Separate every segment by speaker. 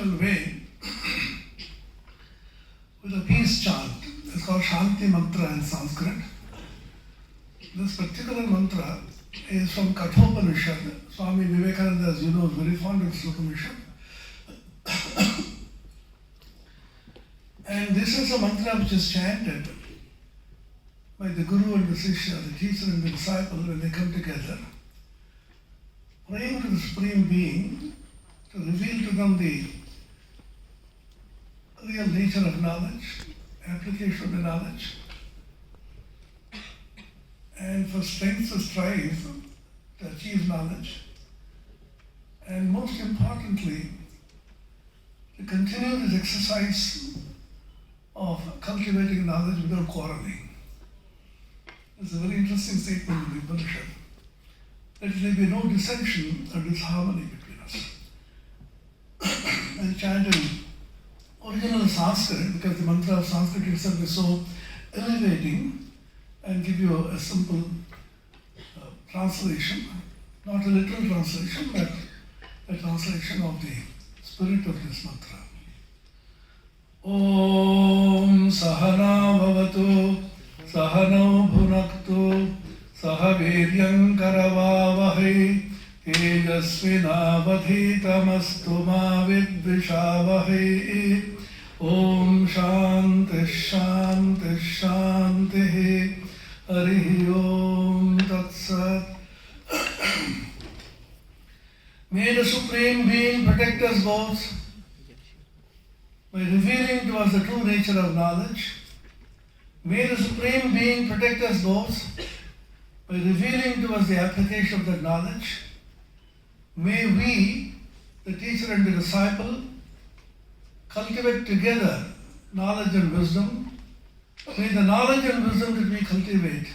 Speaker 1: traditional way with a peace chant. It's called Shanti Mantra in Sanskrit. This particular mantra is from Kathopanishad. Swami Vivekananda, as you know, is very fond of this Upanishad. And this is a mantra which is chanted by the Guru and the Sishya, the teacher and the disciple, when they come together, praying to the Supreme Being to reveal to them the real nature of knowledge, application of the knowledge, and for strength to strive to achieve knowledge, and most importantly, to continue this exercise of cultivating knowledge without quarreling. It's a very interesting statement in the Upanishad, that there be no dissension or disharmony between us. And chant in original Sanskrit, because the mantra of Sanskrit itself is so elevating, and give you a simple translation, not a literal translation, but a translation of the spirit of this mantra. Om Sahana Bhavatu Sahano Bhunaktu Sahaviryam Karavavahai Tejasvinavadhitamastu ma vidvishavahai. Om Shanti Shanti Shanti Harihi Om Tat Sat. May the Supreme Being protect us both by revealing to us the true nature of knowledge. May the Supreme Being protect us both by revealing to us the application of that knowledge. May we, the teacher and the disciple, cultivate together knowledge and wisdom. May the knowledge and wisdom that we cultivate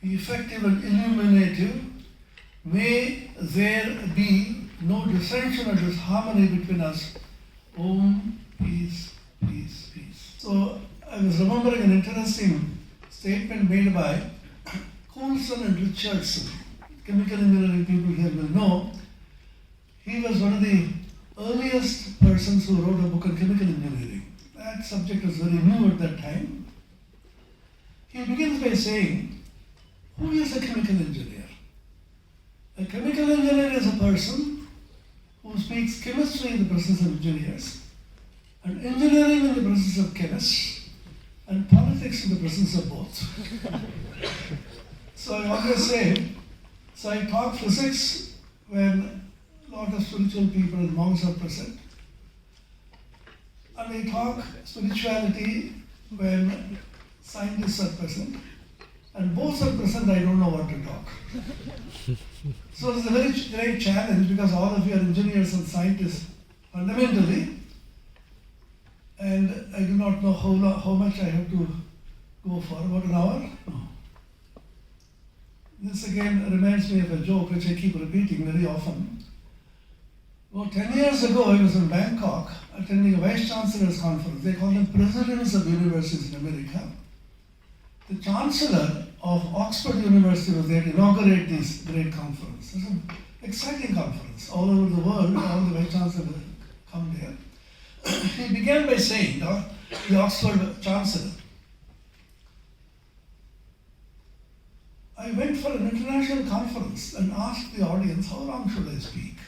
Speaker 1: be effective and illuminative. May there be no dissension or disharmony between us. Om, peace, peace, peace. So I was remembering an interesting statement made by Coulson and Richardson. Chemical engineering people here will know. He was one of the earliest persons who wrote a book on chemical engineering. That subject was very new at that time. He begins by saying, who is a chemical engineer? A chemical engineer is a person who speaks chemistry in the presence of engineers, and engineering in the presence of chemists, and politics in the presence of both. So I always say, so I talk physics when a lot of spiritual people and monks are present, and I talk spirituality when scientists are present, and both are present, I don't know what to talk. So it's a very great challenge, because all of you are engineers and scientists fundamentally, and I do not know how much I have to go for. About an hour? No. This again reminds me of a joke which I keep repeating very often. About 10 years ago, I was in Bangkok attending a Vice-Chancellor's conference. They call them presidents of universities in America. The Chancellor of Oxford University was there to inaugurate this great conference. It's an exciting conference. All over the world, all the Vice-Chancellors come there. He began by saying, the Oxford Chancellor, I went for an international conference and asked the audience, how long should I speak?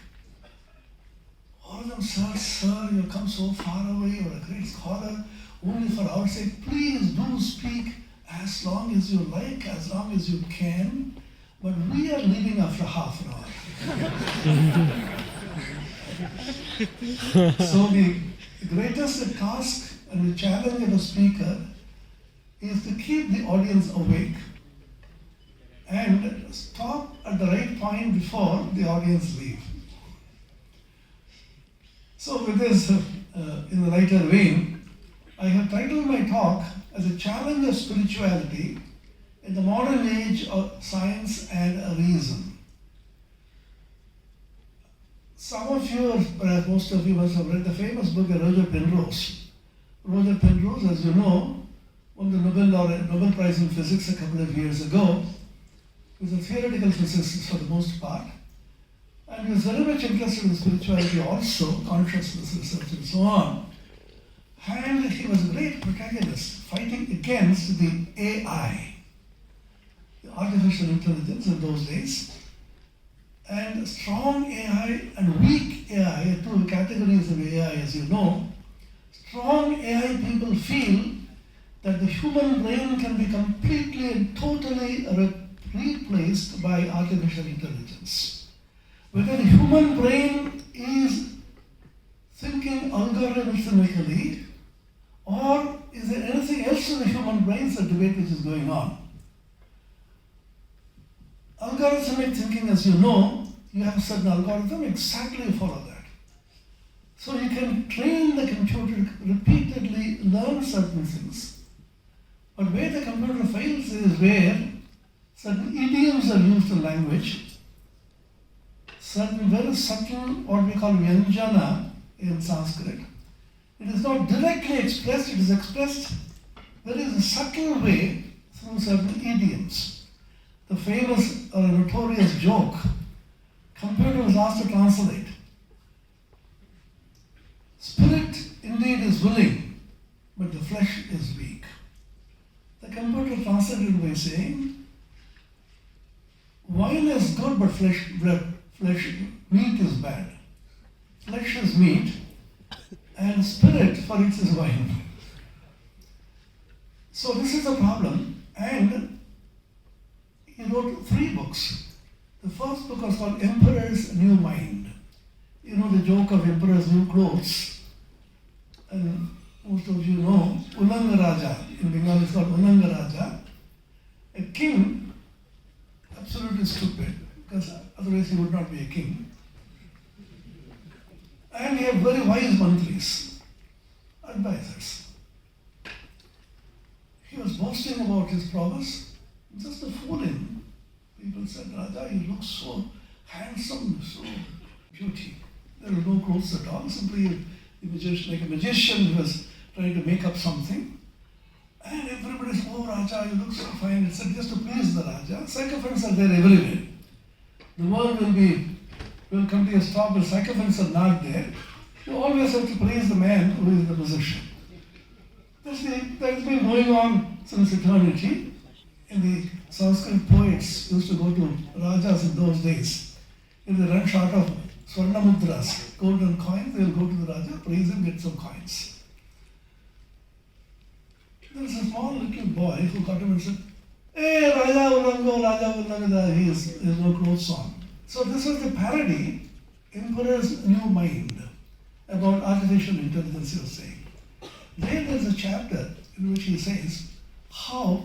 Speaker 1: All of them, sir, you come so far away, you're a great scholar, only for our sake, please do speak as long as you like, as long as you can, but we are leaving after half an hour. So the greatest task and the challenge of a speaker is to keep the audience awake and stop at the right point before the audience leave. So with this, in the lighter vein, I have titled my talk as a challenge of spirituality in the modern age of science and reason. Some of you, or perhaps most of you, must have read the famous book of Roger Penrose. Roger Penrose, as you know, won the Nobel Prize in Physics a couple of years ago. He was a theoretical physicist for the most part. And he was very much interested in spirituality also, consciousness research and so on. And he was a great protagonist fighting against the AI, the artificial intelligence in those days. And strong AI and weak AI, two categories of AI as you know. Strong AI people feel that the human brain can be completely and totally replaced by artificial intelligence. Whether the human brain is thinking algorithmically or is there anything else in the human brain, is a debate which is going on. Algorithmic thinking, as you know, you have a certain algorithm, exactly follow that. So you can train the computer to repeatedly learn certain things. But where the computer fails is where certain idioms are used in language, certain very subtle, what we call vyanjana in Sanskrit. It is not directly expressed, it is expressed very in a subtle way through certain idioms. The famous or notorious joke, computer was asked to translate. Spirit indeed is willing, but the flesh is weak. The computer translated by saying, wine is good, but meat is bad. Flesh is meat, and spirit for it is wine. So this is a problem, and he wrote 3 books. The first book was called Emperor's New Mind. You know the joke of Emperor's New Clothes. And most of you know, Ulanga Raja. In Bengal it's called Ulanga Raja. A king, absolutely stupid, because otherwise he would not be a king. And he had very wise mantris, advisors. He was boasting about his prowess, just to fool him. People said, Raja, you look so handsome, so beauty. There were no clothes at all, simply like a magician who was trying to make up something. And everybody said, oh Raja, you look so fine. He said, just to please the Raja, sycophants are there everywhere. The world will come to a stop if sycophants are not there. You always have to praise the man who is the musician. That's been going on since eternity. And the Sanskrit poets used to go to Rajas in those days. If they run short of Swarna Mudras, golden coins, they will go to the Raja, praise him, get some coins. There was a small little boy who got him and said, hey, Raja Ulanga, he has no clothes on. So this was the parody, Emperor's New Mind, about artificial intelligence, he was saying. Then there's a chapter in which he says how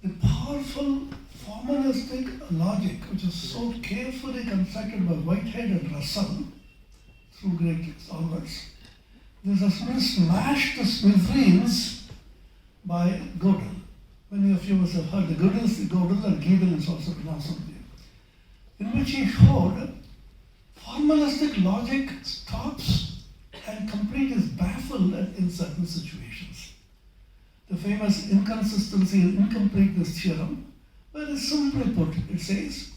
Speaker 1: the powerful formalistic logic, which is so carefully constructed by Whitehead and Russell, through great scholars, this has been smashed to smithereens by Gödel. Many of you must have heard the Gödel or Gödel is also pronounced something, in which he showed formalistic logic stops and complete is baffled in certain situations. The famous inconsistency and incompleteness theorem, very simply put, it says,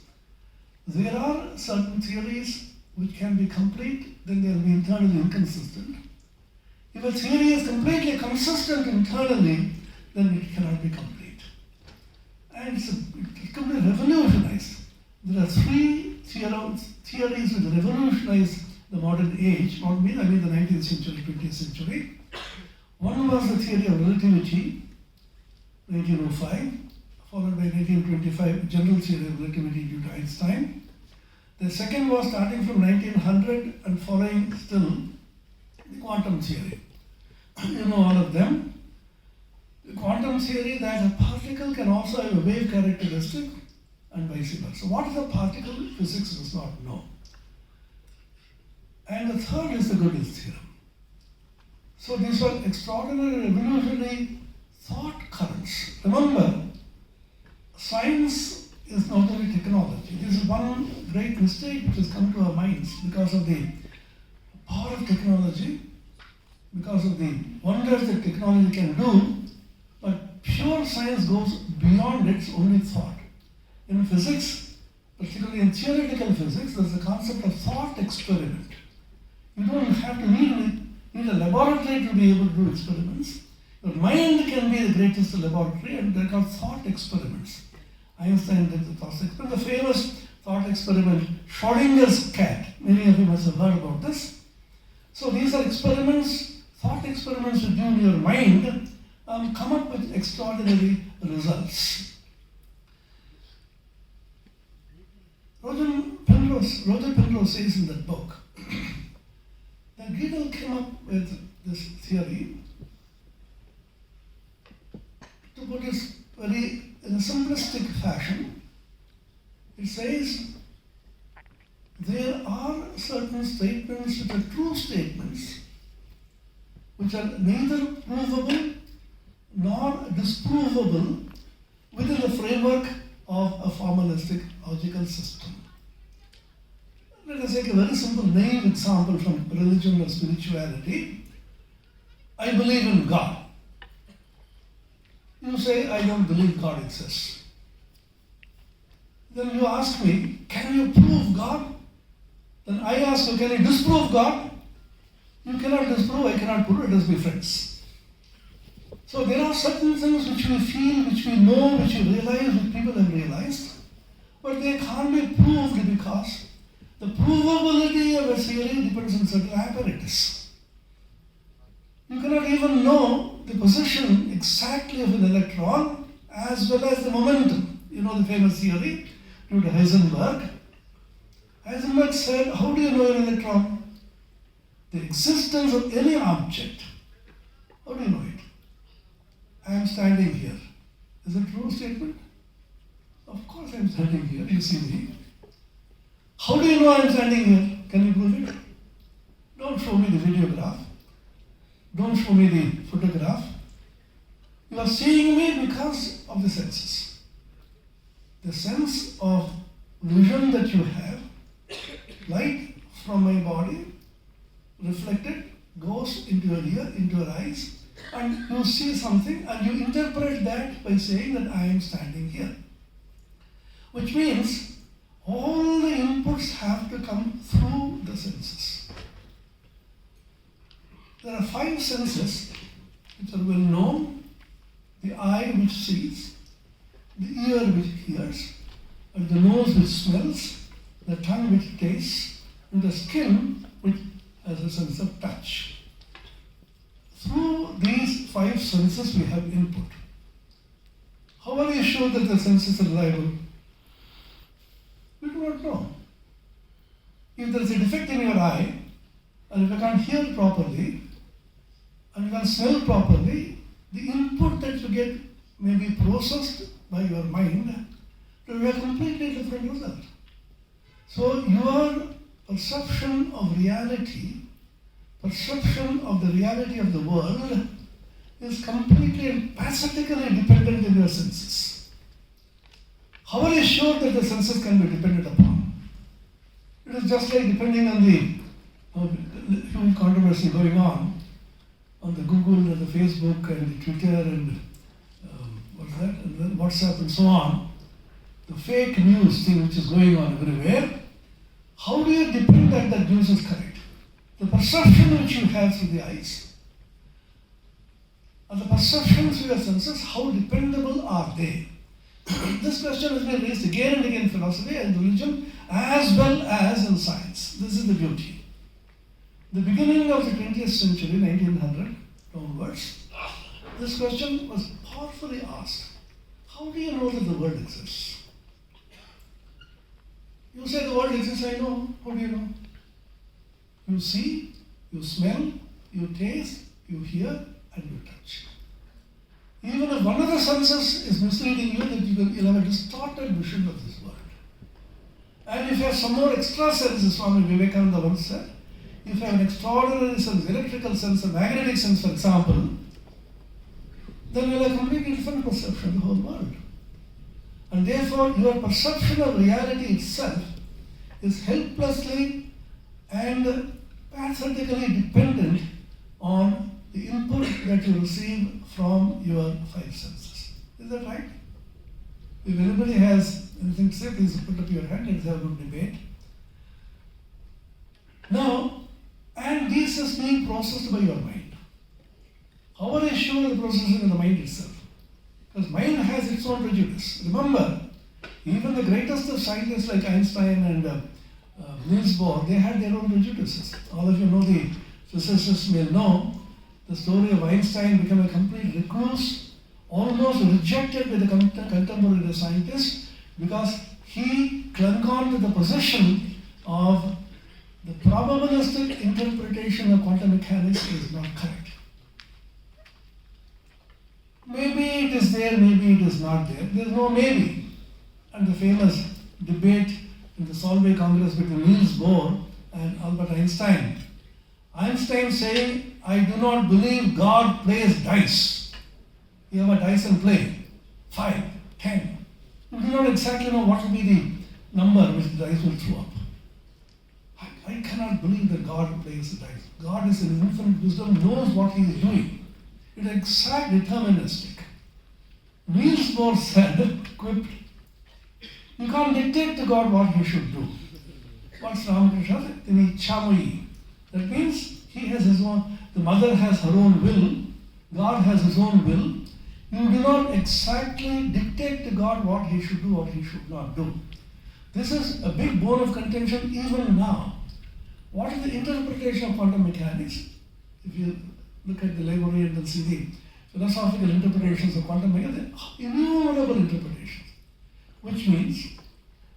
Speaker 1: there are certain theories which can be complete, then they will be internally inconsistent. If a theory is completely consistent internally, then it cannot be complete. And it's completely revolutionized. There are 3 theories which revolutionized the modern age, not me, I mean the 19th century, 20th century. One was the theory of relativity, 1905, followed by 1925, general theory of relativity due to Einstein. The second was starting from 1900 and following still the quantum theory. You know all of them. The quantum theory that a particle can also have a wave characteristic and vice versa. What is a particle? Physics does not know. And the third is the Gödel's theorem. So these were extraordinary, revolutionary thought currents. Remember, science is not only technology. This is one great mistake which has come to our minds because of the power of technology, because of the wonders that technology can do, but pure science goes beyond its only thought. In physics, particularly in theoretical physics, there's the concept of thought experiment. You don't have to need a laboratory to be able to do experiments. Your mind can be the greatest laboratory, and they're called thought experiments. Einstein did the thought experiment. The famous thought experiment, Schrodinger's cat. Many of you must have heard about this. So these are experiments, thought experiments which do in your mind come up with extraordinary results. Roger Penrose says in that book that Gödel came up with this theory, to put it very in a simplistic fashion. It says there are certain statements which are true statements, which are neither provable nor disprovable within the framework of a formalistic logical system. Let us take a very simple naive example from religion or spirituality. I believe in God. You say, I don't believe God exists. Then you ask me, can you prove God? Then I ask you, can you disprove God? You cannot disprove, I cannot prove, let us be friends. So there are certain things which we feel, which we know, which we realize, which people have realized, but they can't be proved because the provability of a theory depends on certain apparatus. You cannot even know the position exactly of an electron as well as the momentum. You know the famous theory due to Heisenberg. Heisenberg said, how do you know an electron? The existence of any object. How do you know it? I am standing here. Is it a true statement? Of course I am standing here. You see me. How do you know I am standing here? Can you prove it? Don't show me the videograph. Don't show me the photograph. You are seeing me because of the senses. The sense of vision that you have, light from my body, reflected, goes into your ear, into your eyes, and you see something and you interpret that by saying that I am standing here. Which means all the inputs have to come through the senses. There are 5 senses which are well known: the eye which sees, the ear which hears, and the nose which smells, the tongue which tastes, and the skin which has a sense of touch. Through these 5 senses we have input. How are you sure that the senses are reliable? We do not know. If there is a defect in your eye, and if you can't hear properly, and you can't smell properly, the input that you get may be processed by your mind to a completely different result. So your perception of reality, perception of the reality of the world is completely and parasitically dependent on your senses. How are you sure that the senses can be depended upon? It is just like depending on the huge controversy going on the Google and the Facebook and the Twitter and and then WhatsApp and so on, the fake news thing which is going on everywhere. How do you depend that that news is correct? The perception which you have through the eyes and the perception through your senses, how dependable are they? This question has been raised again and again in philosophy and religion as well as in science. This is the beauty. The beginning of the 20th century, 1900 onwards, this question was powerfully asked. How do you know that the world exists? You say the world exists, I know. How do you know? You see, you smell, you taste, you hear, and you touch. Even if one of the senses is misleading you, that you'll have a distorted vision of this world. And if you have some more extra senses, Swami Vivekananda once said, if you have an extraordinary sense, electrical sense, a magnetic sense, for example, then you'll have a completely different perception of the whole world. And therefore, your perception of reality itself is helplessly and pathetically dependent on the input that you receive from your 5 senses. Is that right? If anybody has anything to say, please put up your hand. Let's have a good debate. Now, and this is being processed by your mind. How are you sure the processing of the mind itself? Because mind has its own prejudice. Remember, even the greatest of scientists like Einstein and Niels Bohr, they had their own prejudices. All of you know, the physicists will know the story of Einstein becoming a complete recluse, almost rejected by the contemporary scientists because he clung on to the position of the probabilistic interpretation of quantum mechanics is not correct. Maybe it is there, maybe it is not there. There is no maybe. And the famous debate in the Solvay Congress between Niels Bohr and Albert Einstein. Einstein saying, I do not believe God plays dice. You have a dice and play. 5, 10. You do not exactly know what will be the number which the dice will throw up. I cannot believe that God plays the dice. God is in infinite wisdom, knows what he is doing. It is exact deterministic. Niels Bohr said, quipped, you can't dictate to God what he should do. What's Ramakrishna said? 𝐄𝐚𝐫𝐻𝐸𝐴. That means he has his own, the mother has her own will, God has his own will. You do not exactly dictate to God what he should do or he should not do. This is a big bone of contention even now. What is the interpretation of quantum mechanics? If you look at the Laborian and see the philosophical interpretations of quantum mechanics, innumerable interpretations. Which means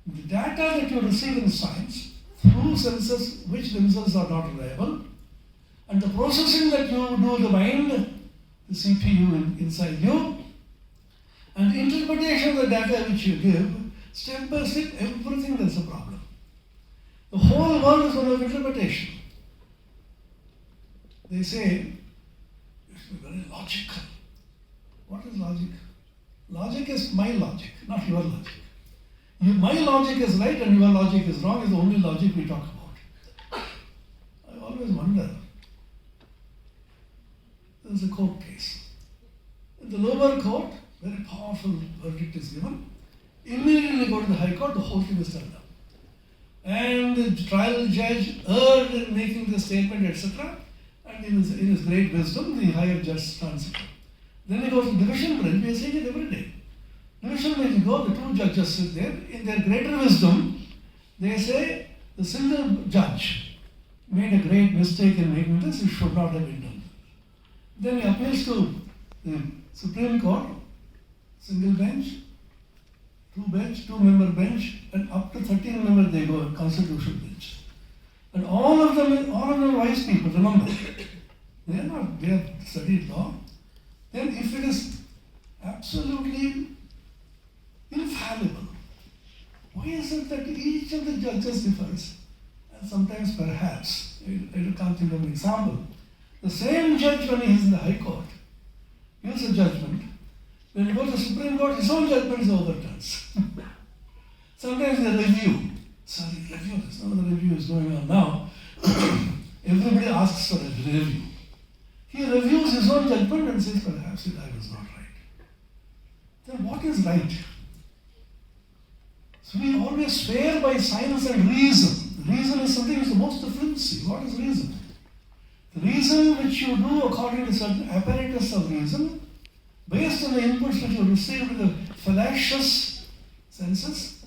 Speaker 1: the data that you receive in science through senses which themselves are not reliable, and the processing that you do the mind, the CPU inside you, and the interpretation of the data which you give, step by step, everything that's a problem. The whole world is one of interpretation. They say, it's very logical. What is logic? Logic is my logic, not your logic. My logic is right and your logic is wrong is the only logic we talk about. I always wonder. There is a court case. In the lower court, very powerful verdict is given. Immediately go to the high court, the whole thing is turned up. And the trial judge erred in making the statement, etc. And in his great wisdom, the higher judge stands it. Then he goes to division bench, we are seeing it every day. Division bench, you go, the two judges sit there. In their greater wisdom, they say the single judge made a great mistake in making this, it should not have been done. Then he appeals to the Supreme Court, single bench, two-member bench, and up to 13 members they go, constitutional bench. And all of them are wise people, remember. They have studied law. Then if it is absolutely infallible, why is it that each of the judges differs? And sometimes perhaps, I can't think of an example, the same judge when he is in the High Court gives a judgment. When he goes to the Supreme Court, his own judgment is overturns. Sometimes they review. Review this. Now the review is going on now. Everybody asks for a review. He reviews his own judgment and says, perhaps I was not right. Then what is right? So we always swear by science and reason. Reason is something which is the most flimsy. What is reason? The reason which you do according to certain apparatus of reason, based on the inputs which you receive with the fallacious senses,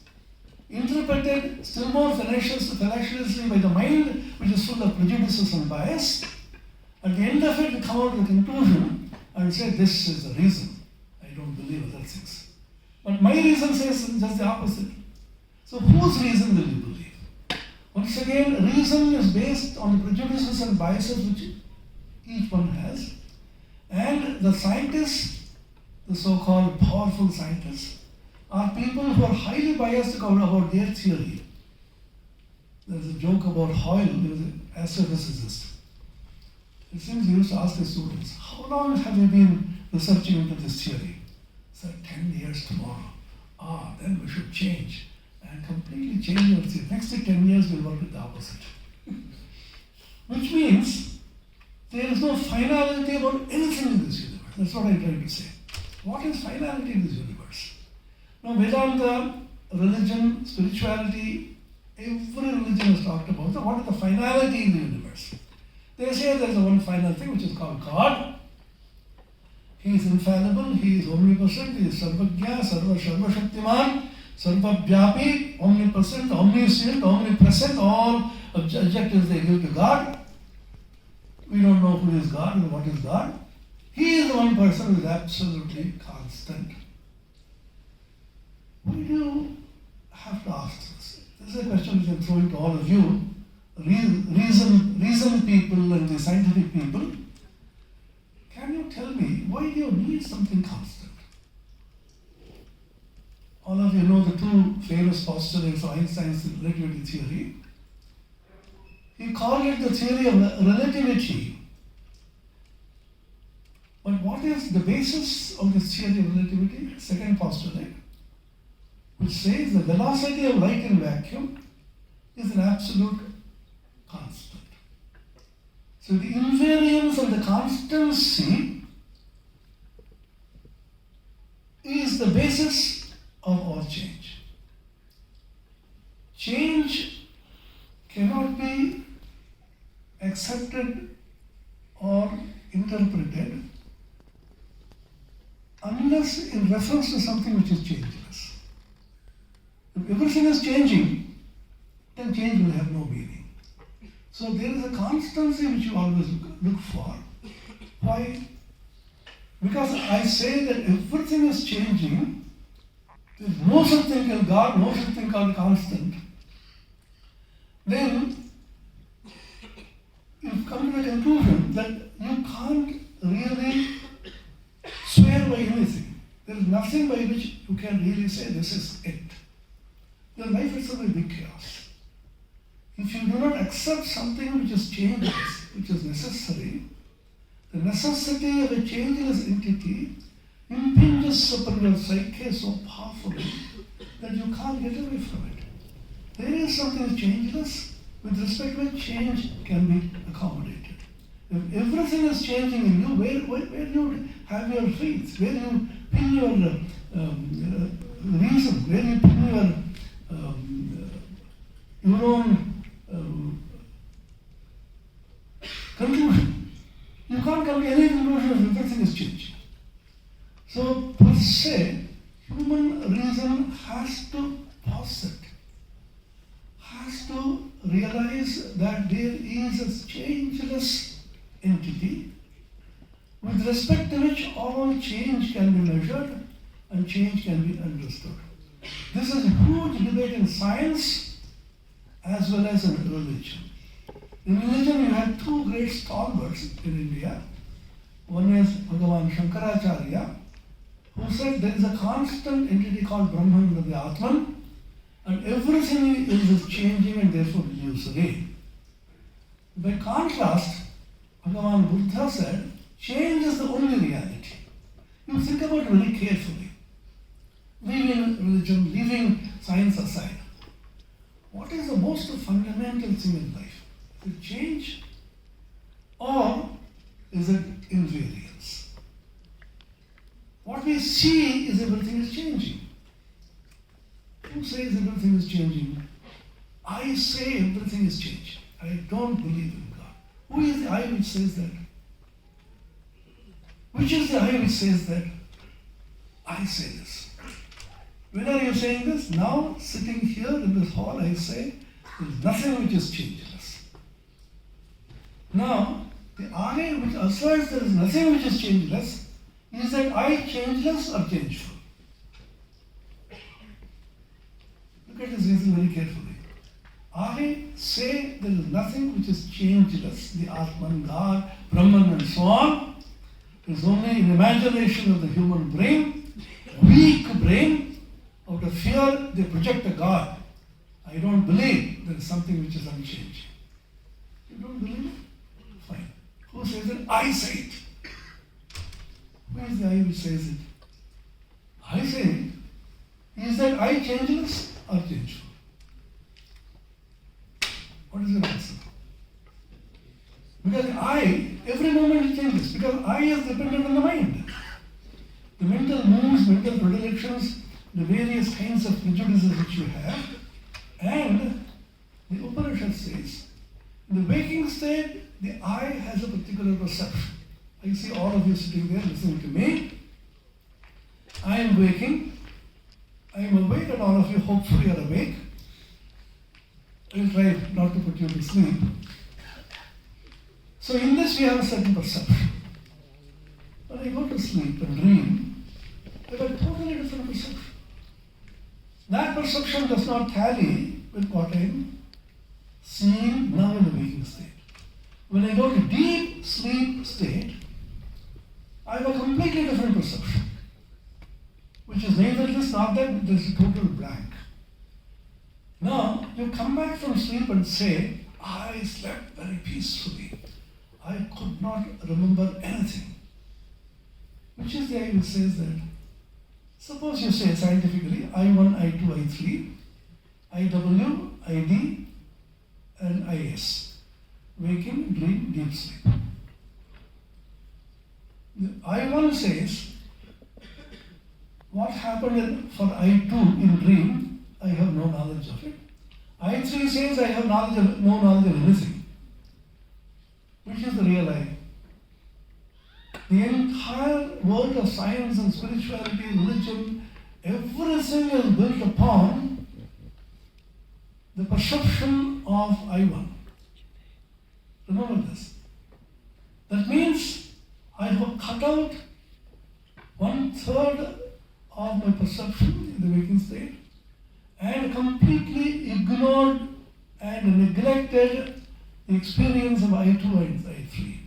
Speaker 1: interpreted still more fallaciously by the mind, which is full of prejudices and bias. At the end of it, we come out with a conclusion and say, this is the reason. I don't believe other things. But my reason says just the opposite. So whose reason will you believe? Once again, reason is based on the prejudices and biases which each one has. And the scientists, the so-called powerful scientists, are people who are highly biased about their theory. There's a joke about Hoyle, he was an astrophysicist. It seems he used to ask his students, how long have you been researching into this theory? He said, 10 years tomorrow. Then we should change and completely change your theory. Next 10 years we'll work with the opposite. Which means there is no finality about anything in this universe. That's what I'm trying to say. What is finality in this universe? Now Vedanta, religion, spirituality, every religion has talked about what is the finality in the universe. They say there is one final thing which is called God. He is infallible, He is omnipresent, He is sarvagya, sarva-shaktiman, sarva-vyapi, omnipresent, omniscient, omnipresent, all adjectives they give to God. We don't know who is God and what is God. He is the one person who is absolutely constant. Why do you have to ask this? This is a question which I'm throwing to all of you, reason people and the scientific people. Can you tell me, why do you need something constant? All of you know the two famous postulates of Einstein's relativity theory. He called it the theory of relativity. But what is the basis of this theory of relativity? Second postulate, which says the velocity of light in vacuum is an absolute constant. So the invariance and the constancy is the basis of all change. Change cannot be accepted or interpreted unless in reference to something which is changeless. If everything is changing, then change will have no meaning. So there is a constancy which you always look for. Why? Because I say that everything is changing, there is no such thing called God, no such thing called constant. Then you've come to the conclusion that you can't really swear by anything. There is nothing by which you can really say this is it. Your life itself will be chaos. If you do not accept something which is changeless, which is necessary, the necessity of a changeless entity impinges upon your psyche so powerfully that you can't get away from it. There is something changeless with respect to which change can be accommodated. If everything is changing in you, where do you have your faith? Where do you pin your reason? Where do you pin your own conclusion? You can't come to any conclusion if everything is changing. So, per se, human reason has to posit, has to realize that there is a changeless entity with respect to which all change can be measured and change can be understood. This is a huge debate in science as well as in religion. In religion, you have two great stalwarts in India. One is Bhagavan Shankaracharya, who said there is a constant entity called Brahman, the Atman, and everything is changing and therefore illusory. By contrast, Bhagavan Buddha said, change is the only reality. You think about it very carefully. Leaving religion, leaving science aside, what is the most fundamental thing in life? Is it change or is it invariance? What we see is everything is changing. Who says everything is changing? I say everything is changing. I don't believe in God. Who is the I which says that? Which is the I which says that? I say this. When are you saying this? Now, sitting here in this hall, I say, there is nothing which is changeless. Now, the I which asserts there is nothing which is changeless, is that I changeless or changeful? Look at this reason very carefully. I say there is nothing which is changeless, the Atman, God, Brahman and so on. It is only an imagination of the human brain, weak brain. Out of fear, they project a God. I don't believe there is something which is unchanging. You don't believe it? Fine. Who says it? I say it. Who is the I which says it? I say it. Is that I changeless or changeful? What is your answer? Because I, every moment it changes. Because I is dependent on the mind. The mental moves, mental predilections, the various kinds of prejudices which you have. And the Upanishad says, in the waking state, the I has a particular perception. I see all of you sitting there listening to me. I am waking. I am awake, and all of you hopefully are awake. I will try not to put you to sleep. So in this we have a certain perception. When I go to sleep and dream, I have a totally different perception. That perception does not tally with what I am seeing now in the waking state. When I go to deep sleep state, I have a completely different perception, which is neither this nor that, there is a total blank. Now, you come back from sleep and say, I slept very peacefully. I could not remember anything. Which is the I which says that? Suppose you say scientifically, I1, I2, I3, IW, ID, and IS. Waking, dream, deep sleep. The I1 says, what happened for I2 in dream, I have no knowledge of it. I3 says, I have no knowledge of anything. Which is the real I? The entire world of science and spirituality, religion, everything is built upon the perception of I1. Remember this. That means I have cut out 1/3 of my perception in the waking state and completely ignored and neglected the experience of I2 and I3.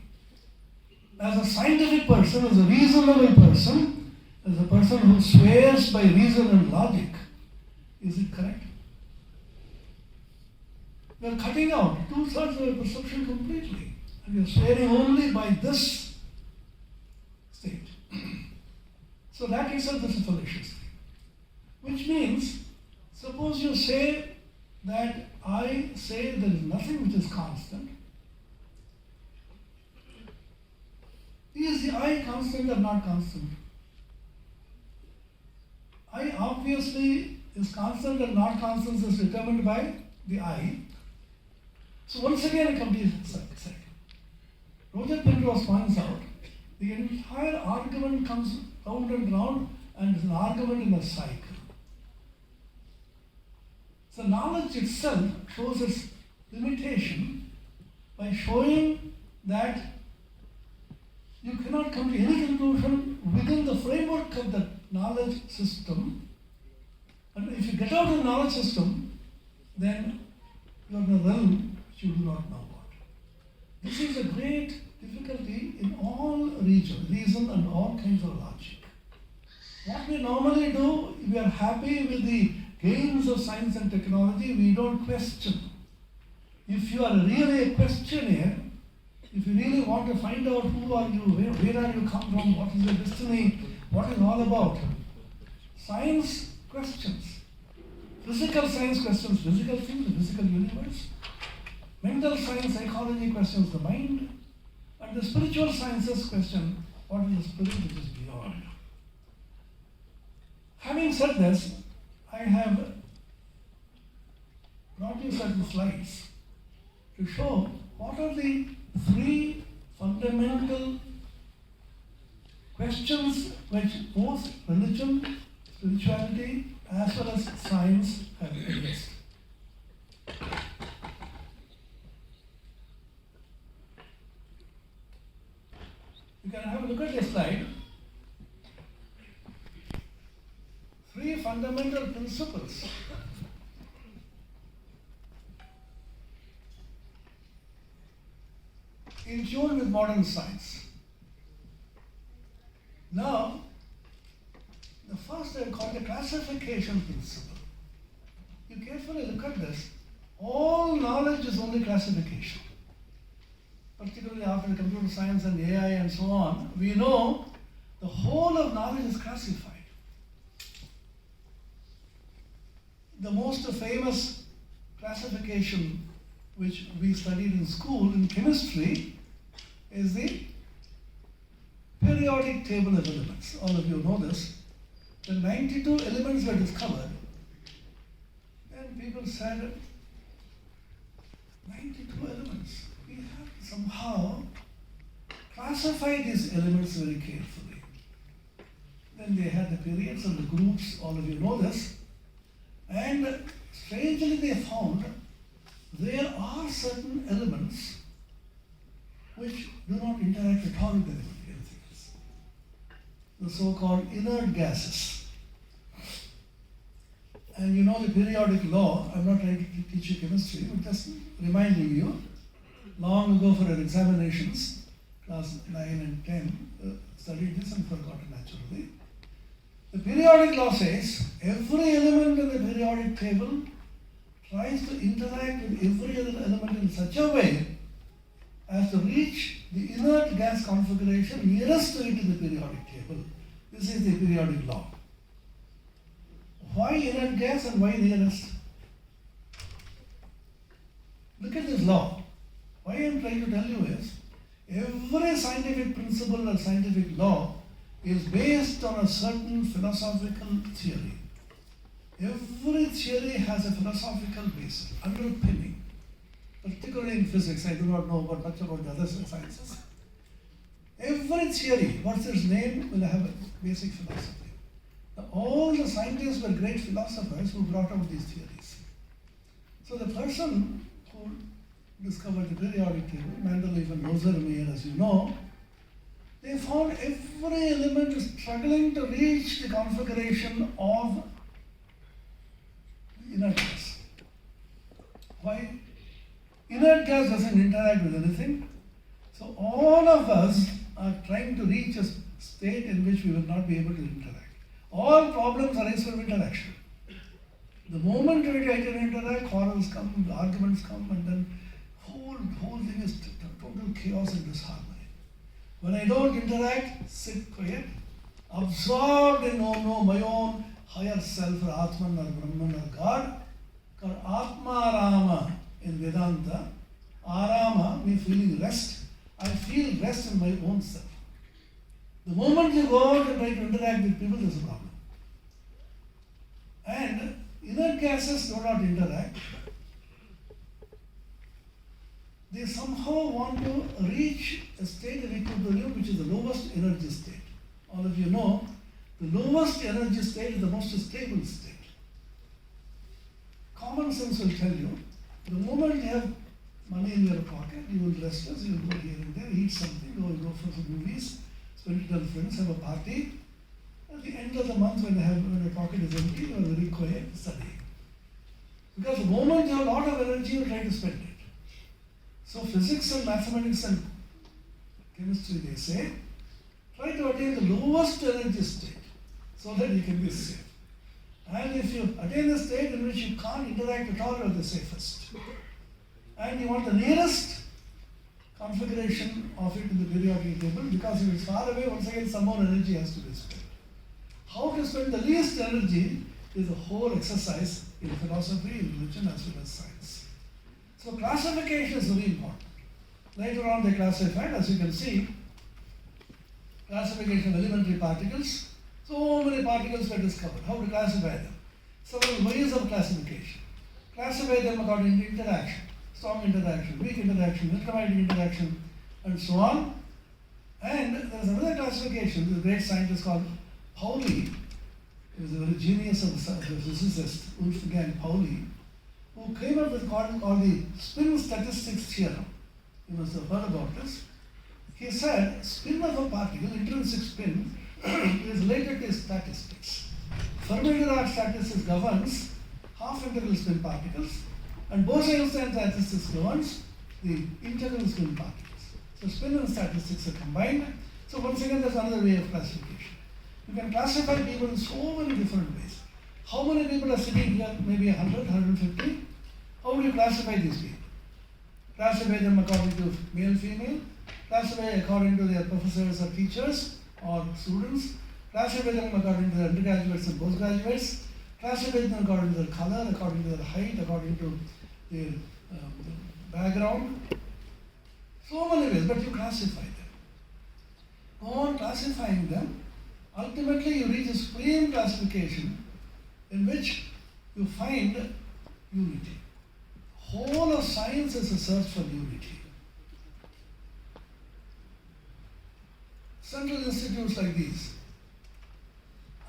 Speaker 1: As a scientific person, as a reasonable person, as a person who swears by reason and logic, is it correct? We are cutting out 2/3 of our perception completely, and we are swearing only by this state. So that itself is a fallacious thing. Which means, suppose you say that I say there is nothing which is constant. Is the I constant or not constant? I obviously is constant and not constant is determined by the I. So once again I come to the second. Roger Penrose points out, the entire argument comes round and round and is an argument in a cycle. So knowledge itself shows its limitation by showing that you cannot come to any conclusion within the framework of the knowledge system. And if you get out of the knowledge system, then you are in a realm which you do not know about. This is a great difficulty in all reason and all kinds of logic. What we normally do, we are happy with the gains of science and technology, we don't question. If you are really a questioner, if you really want to find out who are you, where are you come from, what is your destiny, what is all about, science questions. Physical science questions physical things, the physical universe. Mental science, psychology questions the mind. And the spiritual sciences question what is the spirit which is beyond. Having said this, I have brought you certain slides to show what are the 3 fundamental questions which both religion, spirituality, as well as science have addressed. You can have a look at this slide. 3 fundamental principles in tune with modern science. Now, the first I call the classification principle. You carefully look at this. All knowledge is only classification. Particularly after computer science and AI and so on, we know the whole of knowledge is classified. The most famous classification which we studied in school in chemistry is the periodic table of elements. All of you know this. When 92 elements were discovered, then people said, 92 elements. We have to somehow classify these elements very carefully. Then they had the periods and the groups, all of you know this. And strangely they found there are certain elements which do not interact at all with anything else. The so-called inert gases. And you know the periodic law. I'm not trying to teach you chemistry, but just reminding you, long ago for our examinations, class 9 and 10, studied this and forgotten naturally. The periodic law says every element in the periodic table tries to interact with every other element in such a way as to reach the inert gas configuration nearest to it in the periodic table. This is the periodic law. Why inert gas and why nearest? Look at this law. Why I am trying to tell you is, every scientific principle or scientific law is based on a certain philosophical theory. Every theory has a philosophical basis, underpinning. Particularly in physics, I do not know much about the other sciences. Every theory, what's its name, will have a basic philosophy. Now, all the scientists were great philosophers who brought out these theories. So the person who discovered the periodic table, Mendeleev and Moser-Meyer, as you know, they found every element is struggling to reach the configuration of inert gas. Why? Inert gas doesn't interact with anything. So all of us are trying to reach a state in which we will not be able to interact. All problems arise from interaction. The moment we try to interact, quarrels come, arguments come, and then whole thing is total chaos and disharmony. When I don't interact, sit quiet, absorbed in my own higher self or Atman or Brahman or God, called Atma Rama in Vedanta. Arama means feeling rest. I feel rest in my own self. The moment you go out and try to interact with people, there's a problem. And inert gases do not interact. They somehow want to reach a state of equilibrium which is the lowest energy state. All of you know, the lowest energy state is the most stable state. Common sense will tell you, the moment you have money in your pocket, you will restless, you will go here and there, eat something, go for some movies, spend it with friends, have a party. At the end of the month, when your pocket is empty, you are very quiet, studying. Because the moment you have a lot of energy, you try to spend it. So physics and mathematics and chemistry, they say, try to attain the lowest energy state so that you can be safe. And if you attain a state in which you can't interact at all, you are the safest. And you want the nearest configuration of it in the periodic table, because if it's far away, once again some more energy has to be spent. How to spend the least energy is a whole exercise in philosophy, in religion, as well as science. So classification is very important. Later on they classified, as you can see, classification of elementary particles. So many particles were discovered. How to classify them? Several ways of classification. Classify them according to interaction. Strong interaction, weak interaction, intermediate interaction, and so on. And there is another classification. There is a great scientist called Pauli. He was a very genius of the physicist, Wolfgang Pauli, who came up with what is called the spin statistics theorem. You must have heard about this. He said spin of a particle, intrinsic spin, is related to statistics. Fermi-Dirac statistics governs half-integral spin particles, and Bose-Einstein statistics governs the integral spin particles. So spin and statistics are combined. So once again, there's another way of classification. You can classify people in so many different ways. How many people are sitting here? Maybe 100, 150. How do you classify these people? Classify them according to male, female. Classify according to their professors or teachers or students. Classify them according to their undergraduates and postgraduates. Classify them according to their color, according to their height, according to their background. So many ways, but you classify them. Go on classifying them, Ultimately, you reach a supreme classification in which you find unity. Whole of science is a search for unity. Central institutes like these,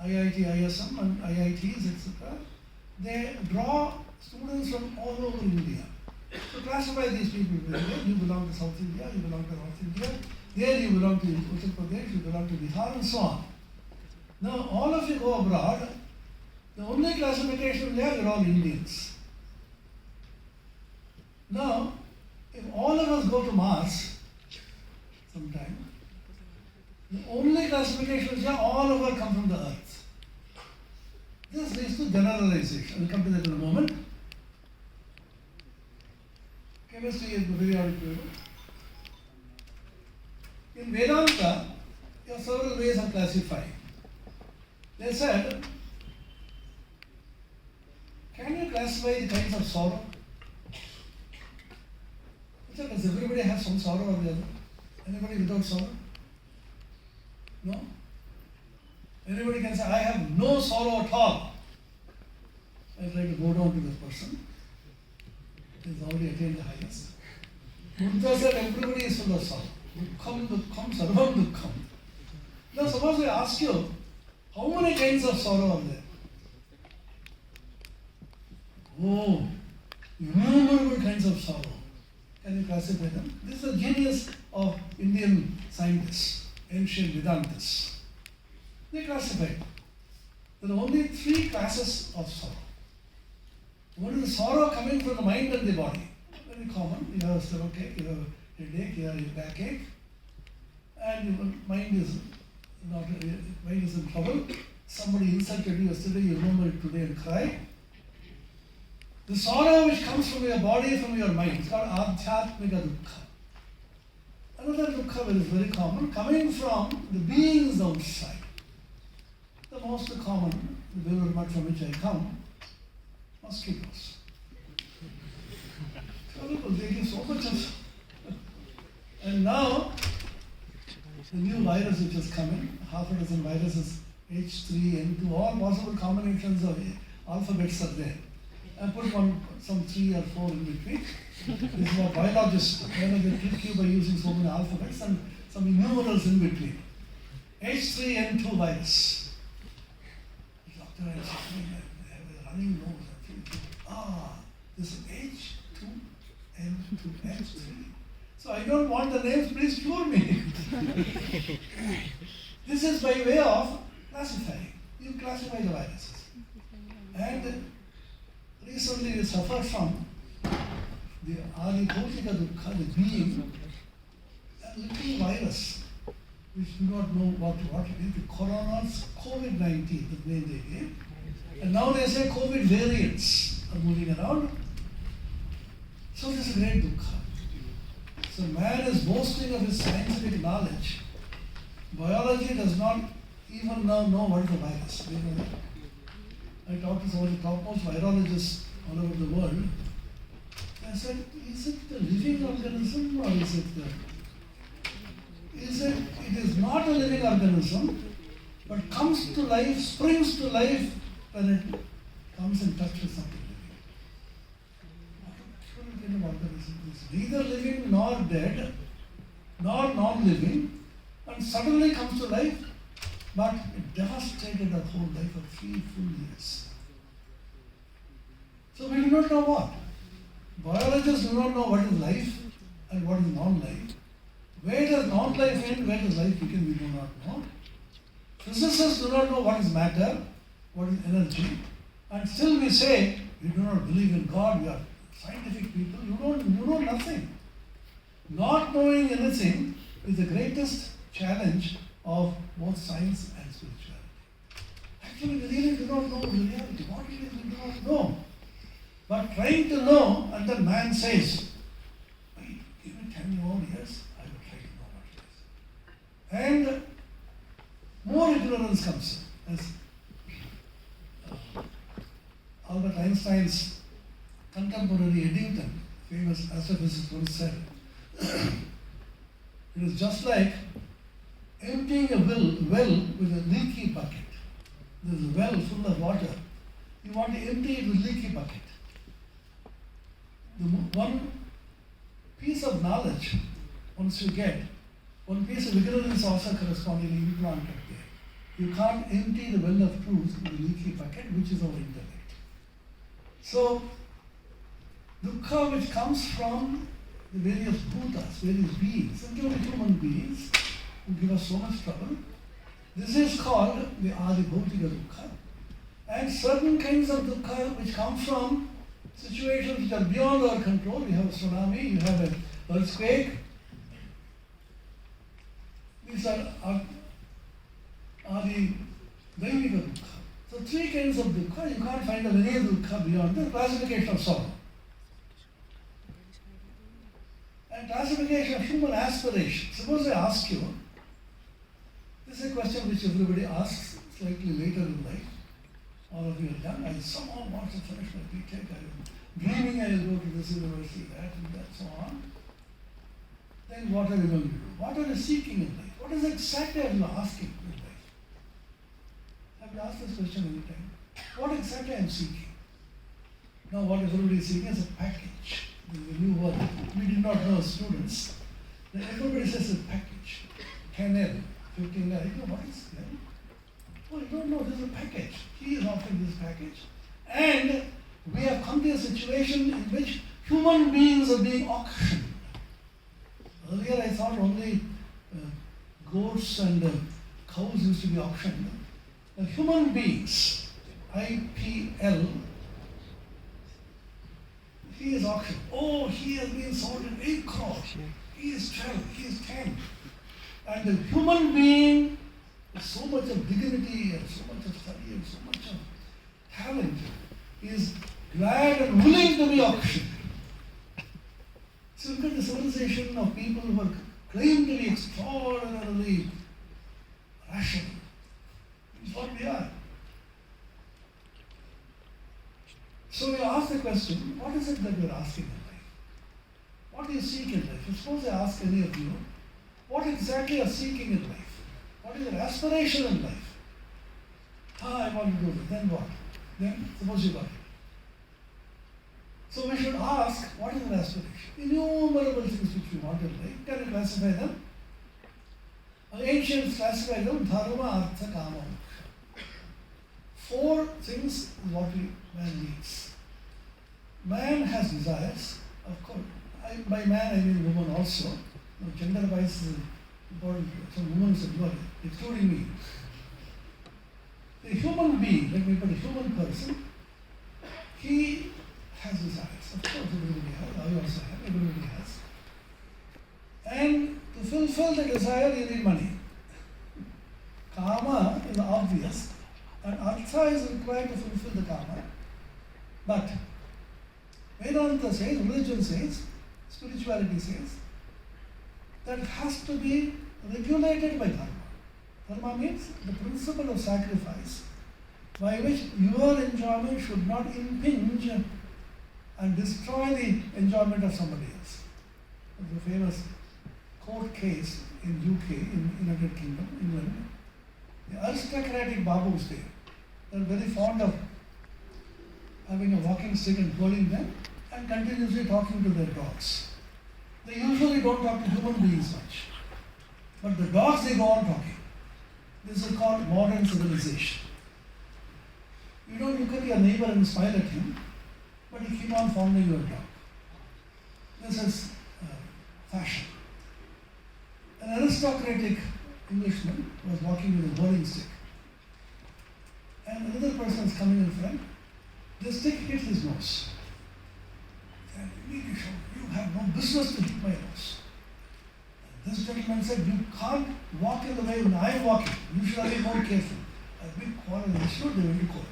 Speaker 1: IIT, ISM and IITs, etc., they draw students from all over India. So classify these people very well. You belong to South India, you belong to North India, there you belong to Uttar Pradesh, you belong to Bihar, and so on. Now, all of you go abroad, the only classification there, you're all Indians. Now, if all of us go to Mars sometime, the only classification is all of us come from the earth. This leads to generalization. We'll come to that in a moment. Chemistry is very table. In Vedanta, there are several ways of classifying. They said, can you classify the kinds of sorrow? Does everybody have some sorrow or the other? Anybody without sorrow? No? Anybody can say, I have no sorrow at all. I'd like to go down to this person. He's already attained the highest. Buddha said everybody is full of sorrow. Dukham, dukham, sarvam dukham. Now suppose we ask you, how many kinds of sorrow are there? Oh, innumerable kinds of sorrow. Can you classify them? This is the genius of Indian scientists, ancient Vedantists. They classified. There are only 3 classes of sorrow. One is sorrow coming from the mind and the body. Very common. You have a stomachache, you have a headache, you have a backache, and your mind is in trouble. Somebody insulted you yesterday, you remember it today and cry. The sorrow which comes from your body, from your mind, it's called dukkha. Another dukkha is very common, coming from the beings outside. The most common, the Belur Math from which I come, mosquitoes. Terrible, they give so much of. And now, the new virus which has come in, half a dozen viruses, H3N2, all possible combinations of alphabets are there. I put some 3 or 4 in between. This is what biologists trick you by using so many alphabets and some numerals in between. H3N2 virus. The doctor is saying that they have a running nose. This is H2N2H3. So I don't want the names, please cure me. This is by way of classifying. You classify the viruses. And recently we suffered from the adi-bhautika dukkha, the being, a little virus, which do not know what it is, the corona's COVID-19, the name they gave. And now they say COVID variants are moving around. So this is a great dukkha. So man is boasting of his scientific knowledge. Biology does not even now know what is the virus. You know that? I talked to some of the topmost virologists all over the world. I said, is it the living organism or is it it is not a living organism, but comes to life, springs to life when it comes and touches something living. What kind of organism is it? Neither living nor dead, nor non-living, and suddenly comes to life, but it devastated our whole life for 3 full years. So we do not know what. Biologists do not know what is life and what is non-life. Where does non-life end, where does life begin, we do not know. Physicists do not know what is matter, what is energy, and still we say we do not believe in God, we are scientific people, you know nothing. Not knowing anything is the greatest challenge of both science and spirituality. Actually, we really do not know the reality. What it is, we do not know. But trying to know, and then man says, wait, give me 10 more years, I will try to know what it is. And more ignorance comes. As Albert Einstein's contemporary Eddington, famous astrophysicist, once said, it is just like emptying a well with a leaky bucket. There's a well full of water. You want to empty it with leaky bucket. One piece of knowledge, once you get, one piece of ignorance also correspondingly implanted there. You can't empty the well of truth with a leaky bucket, which is our intellect. So, dukkha which comes from the various bhutas, various beings, including human beings, who give us so much trouble, this is called the Adi Bhautika dukkha. And certain kinds of dukkha which come from situations which are beyond our control. You have a tsunami, you have an earthquake. These are the Daivika dukkha. So three kinds of dukkha. You can't find a linear dukkha beyond the classification of sorrow. And classification of human aspirations. Suppose I ask you, this is a question which everybody asks slightly later in life. All of you are young. I somehow want to finish my BTech. I am dreaming I will go to this university, that and that, so on. Then what are you going to do? What are you seeking in life? What is exactly are you asking in life? Have you asked this question any time? What exactly I am seeking? Now what everybody is seeking is a package. This is a new word. We did not know as students. Then everybody says a package. 10L, 15L. You know what is L? Oh, you don't know, there's a package. He is offering this package. And we have come to a situation in which human beings are being auctioned. Earlier I thought only goats and cows used to be auctioned. Now, human beings, IPL, he is auctioned. Oh, he has been sold at 8 crores. He is 12, he is 10. And the human being, with so much of dignity and so much of study and so much of talent, is glad and willing to be auctioned. So look at the civilization of people who are claimed to be extraordinarily rational. It's what we are. So we ask the question, what is it that we are asking in life? What do you seek in life? Suppose I ask any of you, what exactly are you seeking in life? What is your aspiration in life? I want to do this. Then what? Then suppose you got it. So we should ask, what is your aspiration? Innumerable things which we want in life. Can you classify them? Ancients classify them dharma, artha, kama, moksha. 4 things is what man needs. Man has desires, of course. By man I mean woman also. Gender-wise is important. So women is important, including me. A human being, let me put a human person, he has desires. Of course, everybody has. I also have. Everybody has. And to fulfill the desire, you need money. Kama is obvious, and artha is required to fulfill the kama. But Vedanta says, religion says, spirituality says, that it has to be regulated by dharma. Dharma means the principle of sacrifice by which your enjoyment should not impinge and destroy the enjoyment of somebody else. There's a famous court case in UK, in United Kingdom, England. The aristocratic babus there, they're very fond of having a walking stick and holding them and continuously talking to their dogs. They usually don't talk to human beings much. But the dogs, they go on talking. This is called modern civilization. You don't look at your neighbor and smile at him, but you keep on fondling your dog. This is fashion. An aristocratic Englishman was walking with a bowling stick. And another person is coming in front. The stick hits his nose. And immediately, you have no business to hit my nose. And this gentleman said, you can't walk in the way when I am walking. You should be more careful. A big quarrel ensued, they went to court.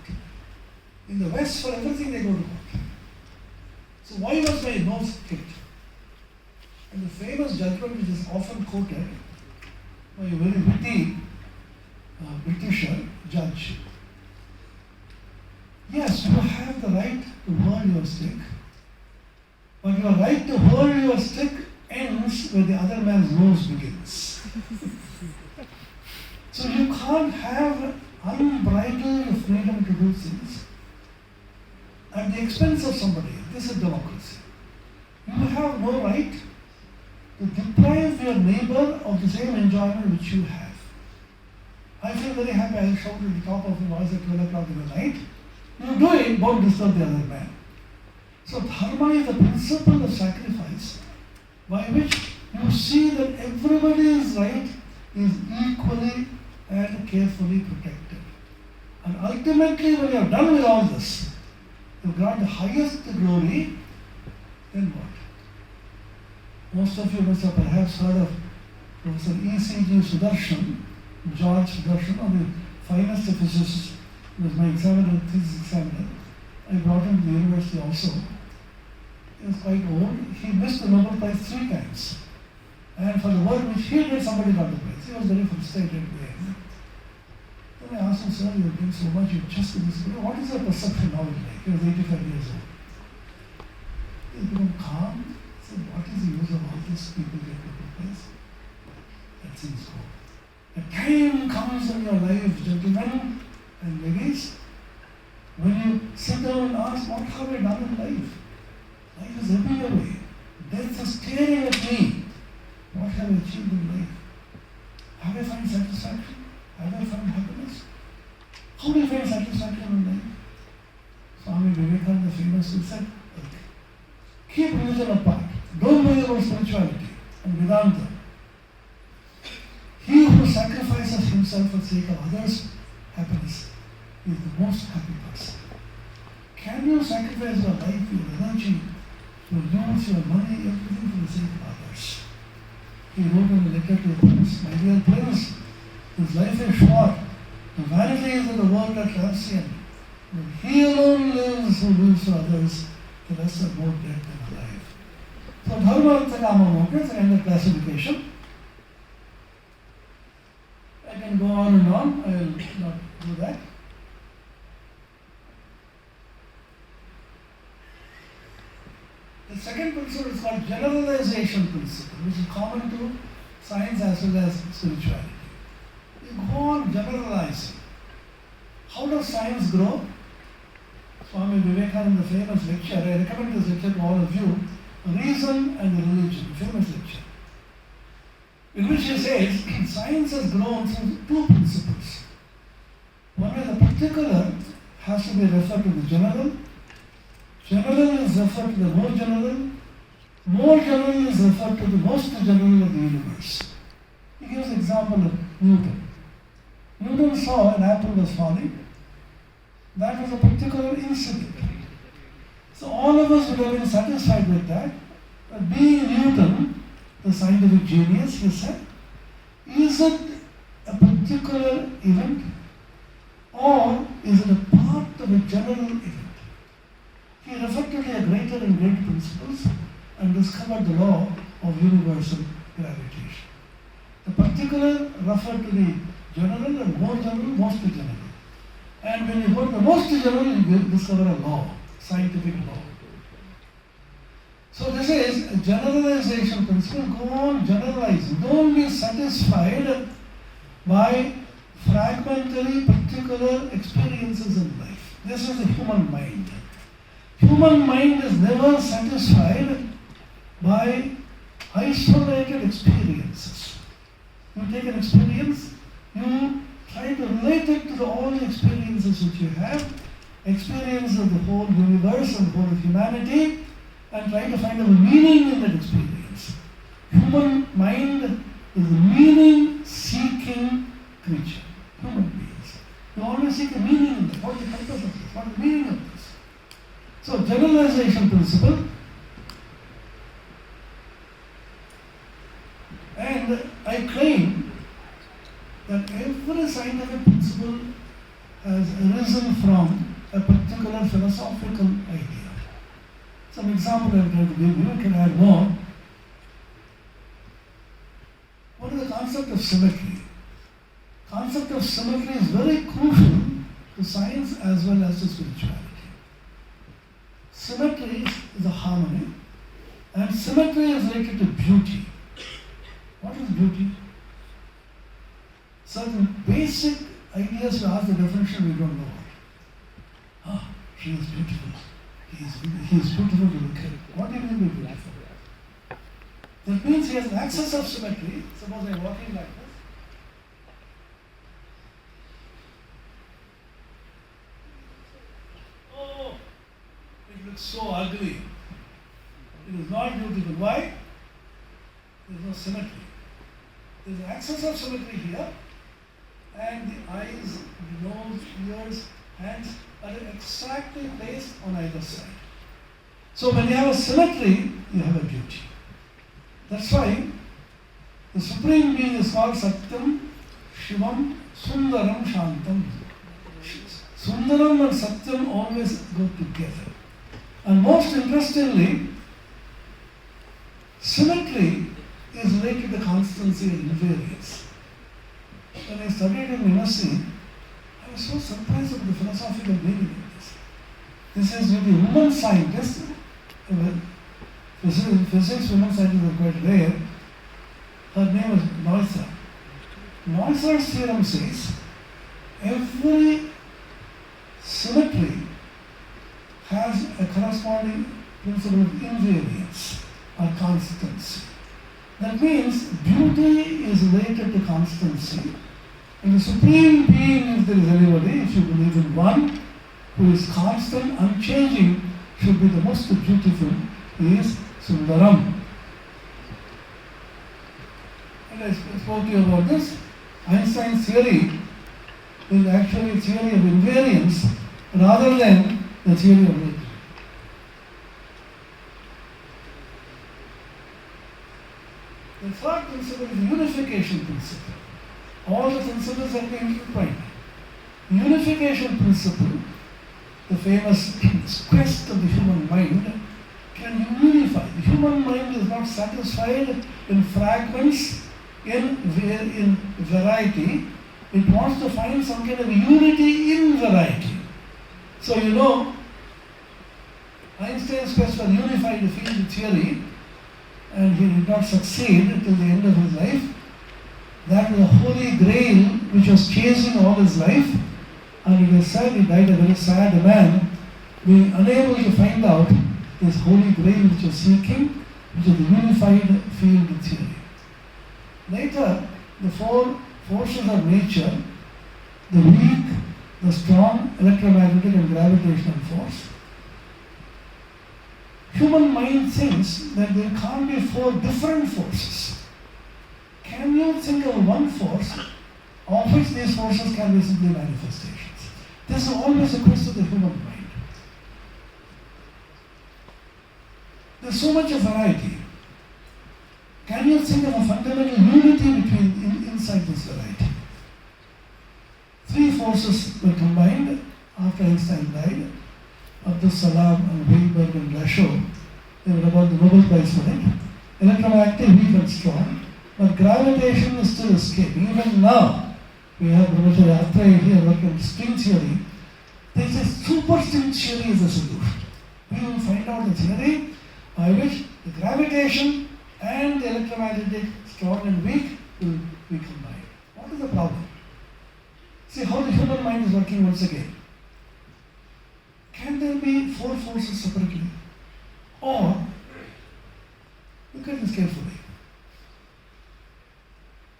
Speaker 1: In the West, for everything they go to court. So why was my nose hit? And the famous judgment which is often quoted by a very witty Britisher judge. Yes, you have the right to hurl your stick, but your right to hurl your stick ends where the other man's nose begins. So you can't have unbridled freedom to do things at the expense of somebody. This is democracy. You have no right to deprive your neighbor of the same enjoyment which you have. I feel very happy. I'll shout at the top of my voice at 12 o'clock in the night. You do it, don't disturb the other man. So dharma is the principle of sacrifice by which you see that everybody's right is equally and carefully protected. And ultimately, when you are done with all this, you grant the highest glory, then what? Most of you must have perhaps heard of Professor 𝐸𝐶𝐺 George Sudarshan, one of the finest physicists. He was my examiner, thesis examiner. I brought him to the university also. He was quite old. He missed the Nobel Prize 3 times. And for the work which he did, somebody got the prize. He was very frustrated at the end. Then I asked him, sir, you're doing so much, you've just this. What is your perception now like? He was 85 years old. He became calm. He said, what is the use of all these people get Nobel Prize? That seems cool. A time comes in your life, gentlemen and ladies, when you sit down and ask, what have I done in life? Life is ebbing away. Death is staring at me. What have I achieved in life? Have I found satisfaction? Have I found happiness? How do you find satisfaction in life? Swami Vivekananda famously said, keep religion apart. Don't worry about spirituality and Vedanta. He who sacrifices himself for the sake of others' happiness is the most happy person. Can you sacrifice your life, your energy, your youth, your money, everything for the sake of others? He wrote in a letter to the prince, my dear prince, his life is short. The vanities of the world are transient. But he alone lives who lives for others. The rest are more dead than alive. So dharma, artha, kama, moksha is a kind of classification. I can go on and on. I will not do that. The second principle is called generalization principle, which is common to science as well as spirituality. You go on generalizing. How does science grow? Swami Vivekananda, famous lecture, I recommend this lecture to all of you, Reason and Religion, famous lecture, in which he says science has grown through 2 principles. One is the particular has to be referred to the general. General is referred to the more general is referred to the most general of the universe. He gives an example of Newton. Newton saw an apple was falling. That was a particular incident. So all of us would have been satisfied with that. But being Newton, the scientific genius, he said, is it a particular event or is it a part of a general event? He referred to the greater and great principles and discovered the law of universal gravitation. The particular referred to the general and more general, most general. And when you go to the most general, you discover a law, scientific law. So this is a generalization principle. Go on generalizing. Don't be satisfied by fragmentary, particular experiences in life. This is the human mind. Human mind is never satisfied by isolated experiences. You take an experience, you try to relate it to all the experiences which you have, experience of the whole universe and the whole of humanity, and try to find a meaning in that experience. Human mind is a meaning-seeking creature. Human beings. You always seek a meaning in that. What is the purpose of this? What is the meaning of this? So, generalization principle. And I claim that every scientific principle has arisen from a particular philosophical idea. Some example I'm going to give you, I can add more. What is the concept of symmetry? Concept of symmetry is very crucial to science as well as to spirituality. Symmetry is a harmony, and symmetry is related to beauty. What is beauty? certain basic ideas to ask the definition we don't know. She is beautiful. He is beautiful to look at. What do you mean by beautiful? That means he has an axis of symmetry. Suppose I am walking like this. Oh, it looks so ugly. It is not beautiful. Why? There is no symmetry. There is an axis of symmetry here, and the eyes, the nose, ears, hands are exactly placed on either side. So when you have a symmetry, you have a beauty. That's why the Supreme Being is called Satyam, Shivam, Sundaram, Shantam. Sundaram and Satyam always go together. And most interestingly, symmetry is related to constancy and invariance. When I studied in university, I was so surprised at the philosophical meaning of this. This is with the woman scientists. Physics women scientists are quite rare. Her name is Neusser. Neusser's theorem says every symmetry has a corresponding principle of invariance or constancy. That means beauty is related to constancy, and the Supreme Being, if there is anybody, if you believe in one who is constant, unchanging, should be the most beautiful. He is Sundaram. And I spoke to you about this. Einstein's theory is actually a theory of invariance rather than the theory of nature. The third principle is the unification principle. All the principles have been intertwined. The unification principle, the famous quest of the human mind, can unify. The human mind is not satisfied in fragments, in variety. It wants to find some kind of unity in variety. So Einstein's quest for unified field theory, and he did not succeed till the end of his life. That was a holy grail which was chasing all his life, and it is said he died a very sad man, being unable to find out this holy grail which was seeking, which is the unified field theory. Later, the four forces of nature, the weak, the strong, electromagnetic and gravitational force. Human mind thinks that there can't be four different forces. Can you think of one force of which these forces can be simply manifestations? This is always a question of the human mind. There's so much of variety. Can you think of a fundamental unity inside this variety? Three forces were combined after Einstein died. Abdul Salam and Weinberg and Lashow, they were about the Nobel Prize for it. Electromagnetic, weak and strong, but gravitation is still escaping. Even now, we have chaturvidha-purusharthas here working on string theory. They say superstring theory is the solution. We will find out the theory by which the gravitation and the electromagnetic, strong and weak, will be combined. What is the problem? See how the human mind is working once again. Can there be four forces separately? Or, look at this carefully.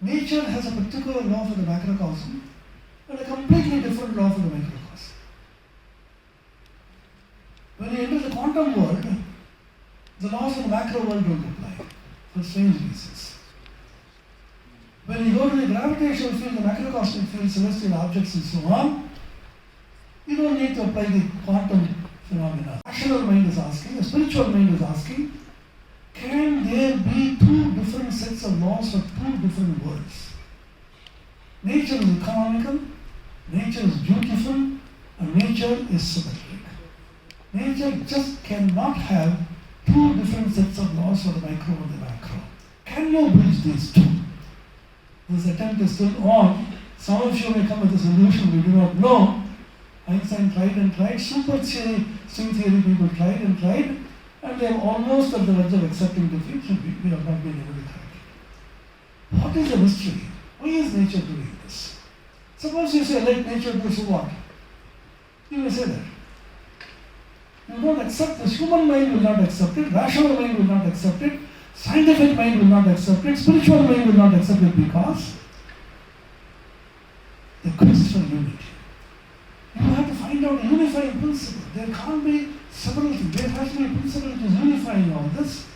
Speaker 1: Nature has a particular law for the macrocosm and a completely different law for the microcosm. When you enter the quantum world, the laws of the macro world don't apply for strange reasons. When you go to the gravitational field, the macrocosmic field, celestial objects and so on, you don't need to apply the quantum phenomena. The rational mind is asking, the spiritual mind is asking, can there be two different sets of laws for two different worlds? Nature is economical, nature is beautiful, and nature is symmetric. Nature just cannot have two different sets of laws for the micro and the macro. Can you bridge these two? This attempt is still on. Some of you may come with a solution we do not know. Einstein tried and tried, super theory, string theory people tried, and they are almost at the verge of accepting defeat, and we have not been able to crack it. What is the mystery? Why is nature doing this? Suppose you say, let nature do so what? You may say that. You don't accept this. Human mind will not accept it. Rational mind will not accept it. Scientific mind will not accept it. Spiritual mind will not accept it because the quest for unity. You have to find out a unifying principle. There can't be several things. There has to be a principle which is unifying all this.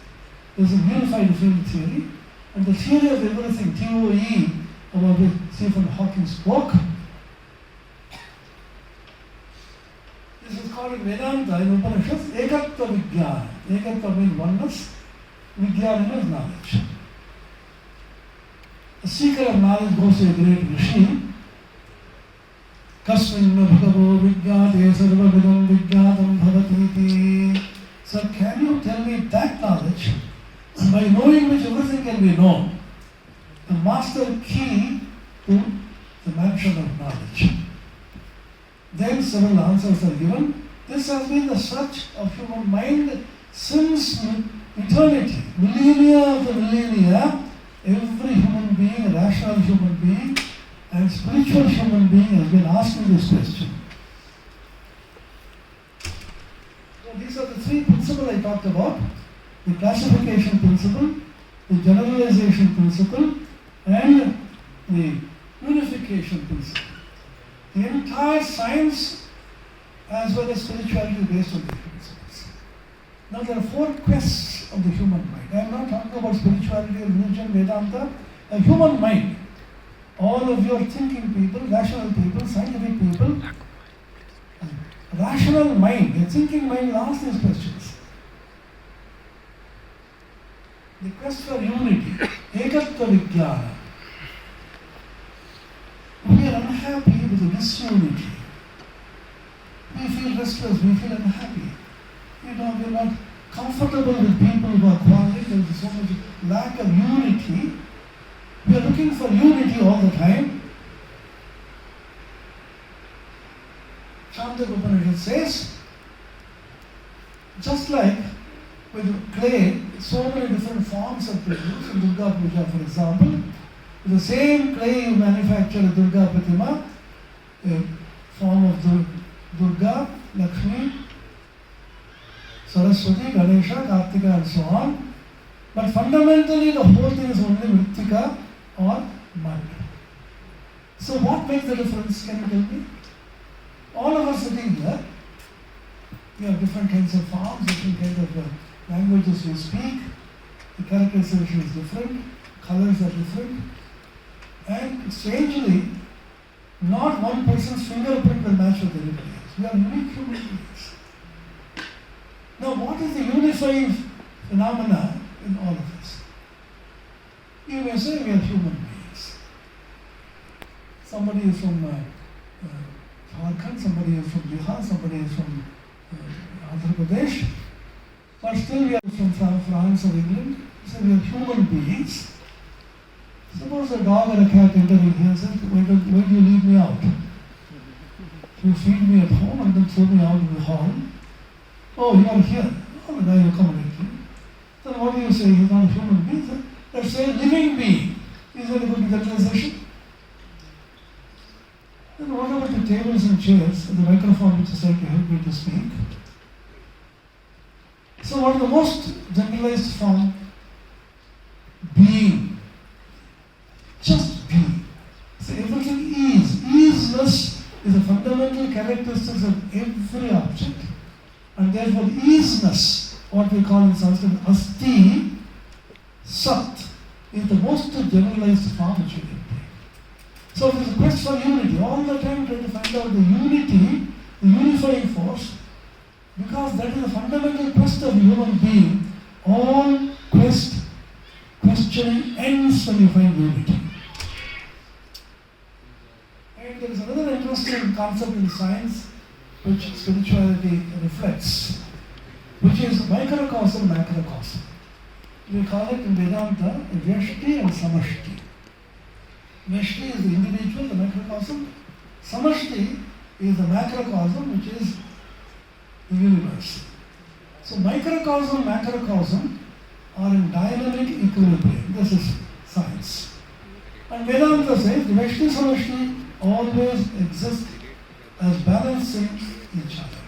Speaker 1: There is a unified field theory. And the theory of everything, TOE, about which Stephen Hawking spoke, this is called in Vedanta and Upanishads, 𝐫𝐞𝐜𝐽𝐽𝐸. 𝐫𝐸 means oneness, vigyana means knowledge. The seeker of knowledge goes to a great Rishi. Kasmin bhagavo vigyate sarvavidam vigyatam bhavatiti. So can you tell me that knowledge, by knowing which everything can be known, the master key to the mansion of knowledge? Then several answers are given. This has been the search of human mind since eternity. Millennia after millennia, every human being, a rational human being, and spiritual human being has been asking this question. So these are the three principles I talked about. The classification principle, the generalization principle, and the unification principle. The entire science as well as spirituality is based on these principles. Now there are four quests of the human mind. I am not talking about spirituality, religion, Vedanta. A human mind. All of your thinking people, rational people, scientific people, rational mind, a thinking mind will ask these questions. The quest for unity, ēkattva-vigyāna. We are unhappy with the disunity. We feel restless, we feel unhappy. We are not comfortable with people who are quarreling. There is so much lack of unity. We are looking for unity all the time. Chandra Upanishad says, just like with clay, so many different forms are produced. In Durga Puja, for example, with the same clay you manufacture a Durga Pratima, a form of Durga, Lakshmi, Saraswati, Ganesha, Kartika, and so on. But fundamentally, the whole thing is only mritika or mud. So what makes the difference? Can you tell me? All of us sitting here, we have different kinds of forms, different kinds of languages we speak. The characterization is different, colors are different, and strangely, not one person's fingerprint will match with everybody else. We are unique human beings. Now, what is the unifying phenomena in all of us? You may say we are human beings. Somebody is from Jharkhand, somebody is from Bihar, somebody is from Andhra Pradesh, but still we are from France or England. So we are human beings. Suppose a dog or a cat enter in here and says, why do you leave me out? You feed me at home and then throw me out in the hall. Oh, you are here. Oh, now you accommodate me. Then what do you say? He's not a human being. Let's say a living being. Is that a good generalization? Then what about the tables and chairs and the microphone which is there to help me to speak? So what is the most generalized form? Being. Just being. So everything is. Easiness is a fundamental characteristic of every object. And therefore easiness, what we call in Sanskrit asti, sat, is the most generalized form which we can take. So it is a quest for unity. All the time trying to find out the unity, the unifying force, because that is the fundamental quest of the human being. All questioning ends when you find unity. And there is another interesting concept in science which spirituality reflects, which is microcosm, macrocosm. We call it in Vedanta Vyashti and Samashti. Vyashti is the individual, the microcosm. Samashti is the macrocosm, which is the universe. So microcosm, macrocosm are in dynamic equilibrium. This is science. And Vedanta says the Vishnu Samashti always exist as balancing each other.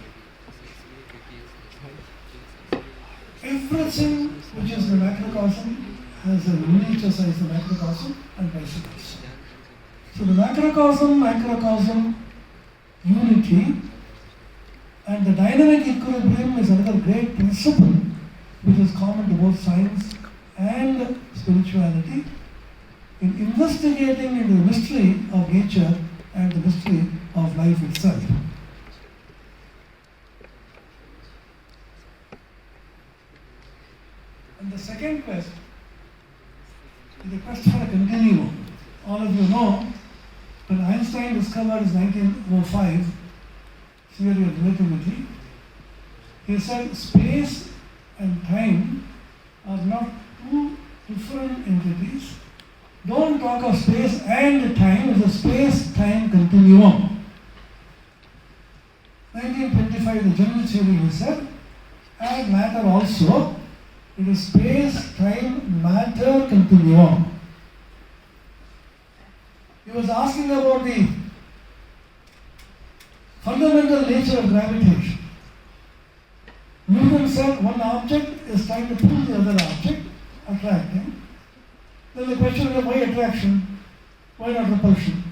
Speaker 1: Everything which is the macrocosm has a miniature size of macrocosm and vice versa. So the macrocosm unity and the dynamic equilibrium is another great principle which is common to both science and spirituality in investigating into the mystery of nature and the mystery of life itself. And the second quest is the quest for a continuum. All of you know, when Einstein discovered his 1905 theory of relativity, he said space and time are not two different entities. Don't talk of space and time, it's a space-time continuum. 1925, the general theory, he said, and matter also, it is space-time matter continuum. He was asking about the fundamental nature of gravitation. Newton said one object is trying to pull the other object, attracting. Then the question is why attraction? Why not repulsion?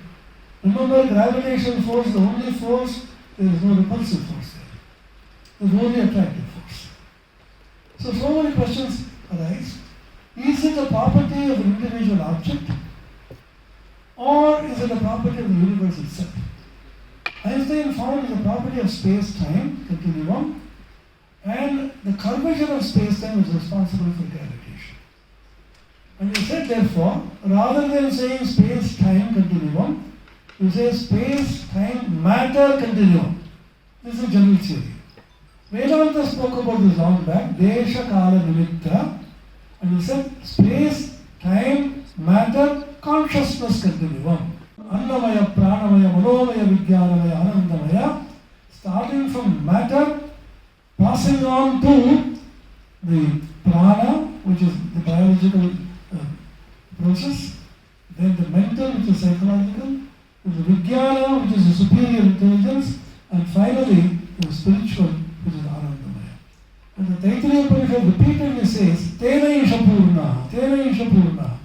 Speaker 1: Remember, gravitational force is the only force, there is no repulsive force there. There is only attractive force. So many questions arise. Is it a property of an individual object? Or is it a property of the universe itself? Einstein found it is a property of space-time continuum, and the curvature of space-time is responsible for gravitation. And he said, therefore, rather than saying space-time continuum, you say space-time matter continuum. This is a general theory. Vedanta spoke about this long back, desha kala nimitta, and he said space, time, matter, consciousness continuum. Annamaya, pranamaya, manomaya, vijnanamaya, anandamaya, starting from matter, passing on to the prana, which is the biological process, then the mental, which is psychological, the vijnana, which is the superior intelligence, and finally the spiritual, which is anandamaya. And the Taittiriya Upanishad repeatedly says, tena isha purna, tena isha purna.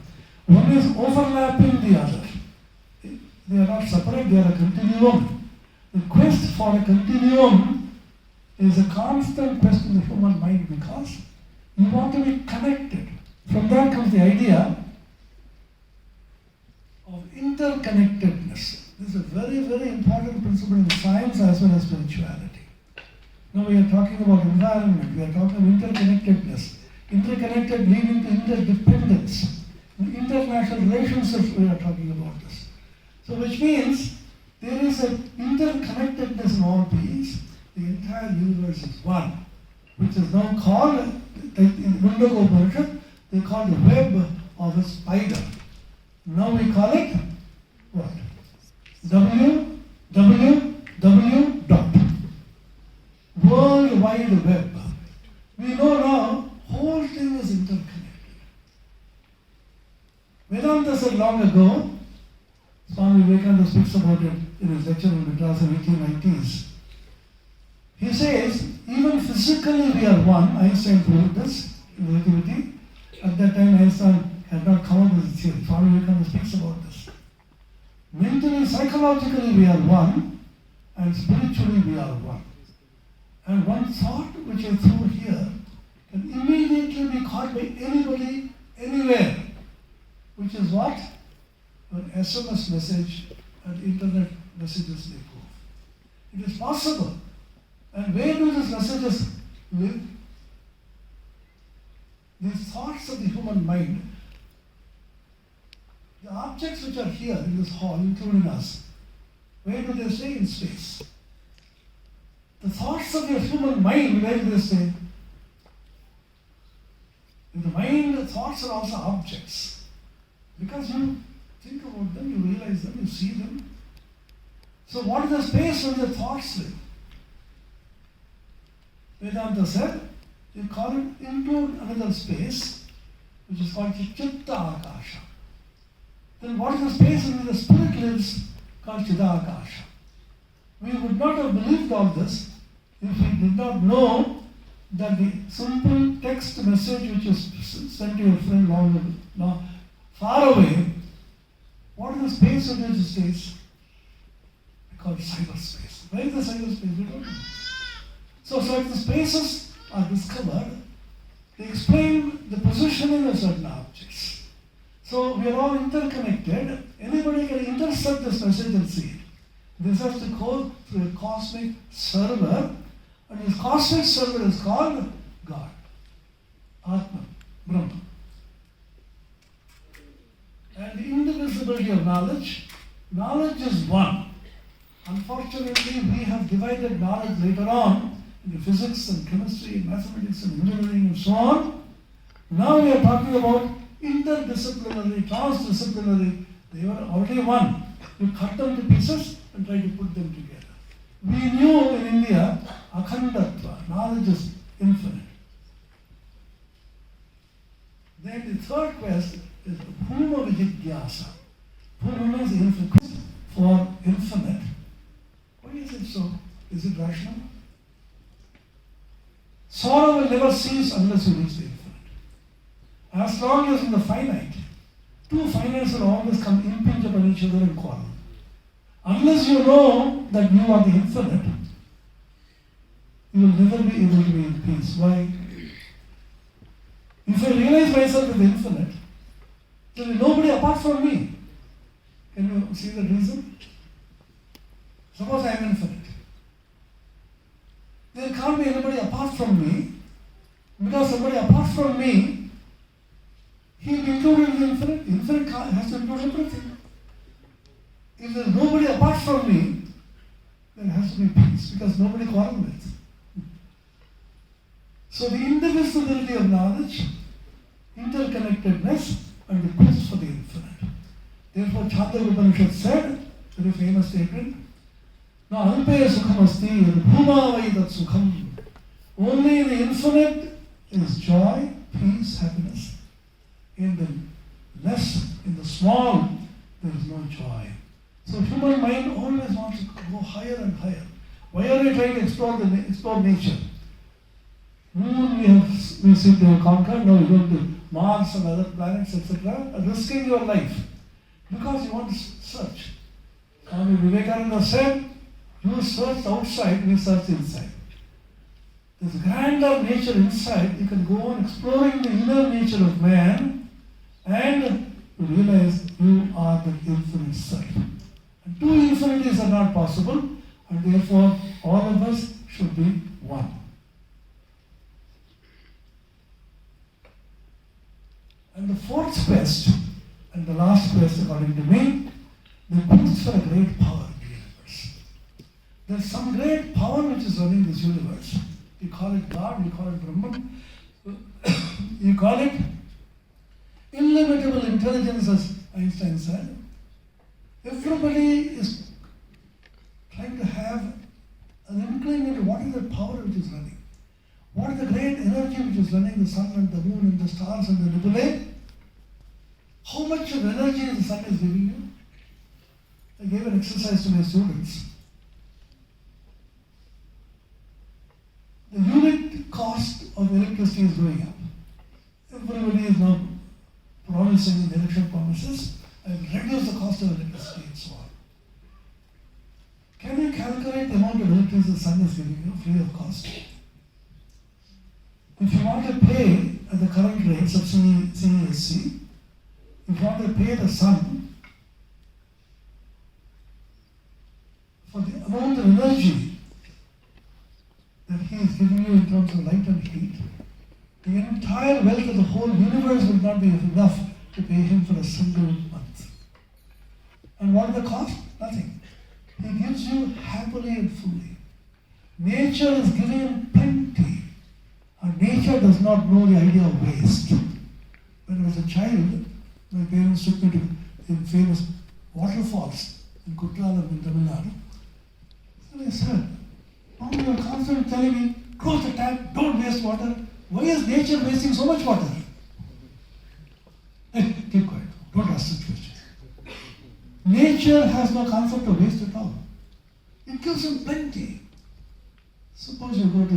Speaker 1: One is overlapping the other. They are not separate, they are a continuum. The quest for a continuum is a constant quest in the human mind because you want to be connected. From that comes the idea of interconnectedness. This is a very, very important principle in science as well as spirituality. Now we are talking about environment, we are talking about interconnectedness. Interconnected leading to interdependence. In international relationships we are talking about this. So which means there is an interconnectedness in all beings. The entire universe is one, which is now called, in Mundaka Upanishad, they call the web of a spider. Now we call it what? www dot. World Wide Web. We know now whole thing is interconnected. Vedanta said long ago, Swami Vivekananda speaks about it in his lecture in Madras in 1890s. He says, even physically we are one. Einstein proved this in relativity. At that time Einstein had not come up with the theory. Swami Vivekananda speaks about this. Mentally, psychologically we are one, and spiritually we are one. And one thought which I threw here can immediately be caught by anybody, anywhere. Which is what? An SMS message and internet messages may go. It is possible. And where do these messages live? These thoughts of the human mind, the objects which are here in this hall, including us, where do they stay? In space. The thoughts of your human mind, where do they stay? In the mind, the thoughts are also objects. Because you think about them, you realize them, you see them. So what is the space where the thoughts live? Vedanta said, you call it into another space, which is called chitta akasha. then what is the space in which the spirit lives called Chidakasha? We would not have believed all this if we did not know that the simple text message which is sent to your friend long far away, what is the space in which it stays? We call it cyberspace. Where is the cyberspace? We don't know. So if the spaces are discovered, they explain the positioning of certain objects. So we are all interconnected. Anybody can intercept this message and see it. This has to go through a cosmic server, and this cosmic server is called God, Atma, Brahma. And the indivisibility of knowledge is one. Unfortunately, we have divided knowledge later on into physics and chemistry, and mathematics and engineering and so on. Now we are talking about interdisciplinary, transdisciplinary. They were already one. You cut them to pieces and try to put them together. We knew in India, akhandatva, knowledge is infinite. Then the third quest is bhuma vijigyasa. Bhuma means infinite. For infinite. Why is it so? Is it rational? Sorrow will never cease unless you reach the infinite. As long as in the finite, two finites will always come impinge upon each other and quarrel. Unless you know that you are the infinite, you will never be able to be in peace. Why? If I realize myself as the infinite, there will be nobody apart from me. Can you see the reason? Suppose I am infinite. There can't be anybody apart from me, because somebody apart from me, he will be included in the infinite. Infinite has to include everything. If there is nobody apart from me, then there has to be peace, because nobody quarrels with. So the indivisibility of knowledge, interconnectedness, and the quest for the infinite. Therefore, 𝐶handogya Upanishad said, very famous statement, na alpe sukham asti bhuma vai tat sukham. Only in the infinite is joy, peace, happiness. In the less, in the small, there is no joy. So human mind always wants to go higher and higher. Why are we trying to explore nature? Moon we seem to have conquered, now we're going to Mars and other planets, etc., risking your life. Because you want to search. Swami Vivekananda said, you search outside, we search inside. There's grander nature inside. You can go on exploring the inner nature of man and realize you are the infinite self. And two infinities are not possible, and therefore all of us should be one. And the fourth quest, and the last quest according to me, the quest for a great power in the universe. There's some great power which is running this universe. You call it God, you call it Brahman, you call it illimitable intelligence, as Einstein said. Everybody is trying to have an inkling into what is the power which is running. What is the great energy which is running the sun and the moon and the stars and the nebulae? How much of energy the sun is giving you? I gave an exercise to my students. The unit cost of electricity is going up. Everybody is now promising in election promises and reduce the cost of electricity and so on. Can you calculate the amount of electricity the sun is giving you free of cost? If you want to pay at the current rates of CESC, if you want to pay the sun for the amount of energy that he is giving you in terms of light and heat, the entire wealth of the whole universe will not be enough to pay him for a single month. And what is the cost? Nothing. He gives you happily and fully. Nature is giving him plenty. And nature does not know the idea of waste. When I was a child, my parents took me to the famous waterfalls in Kuttalam in Tamil Nadu. So I said, Mom, you are constantly telling me, close the tap, don't waste water. Why is nature wasting so much water? Hey, keep quiet. Don't ask such questions. Nature has no concept of waste at all. It gives you plenty. Suppose you go to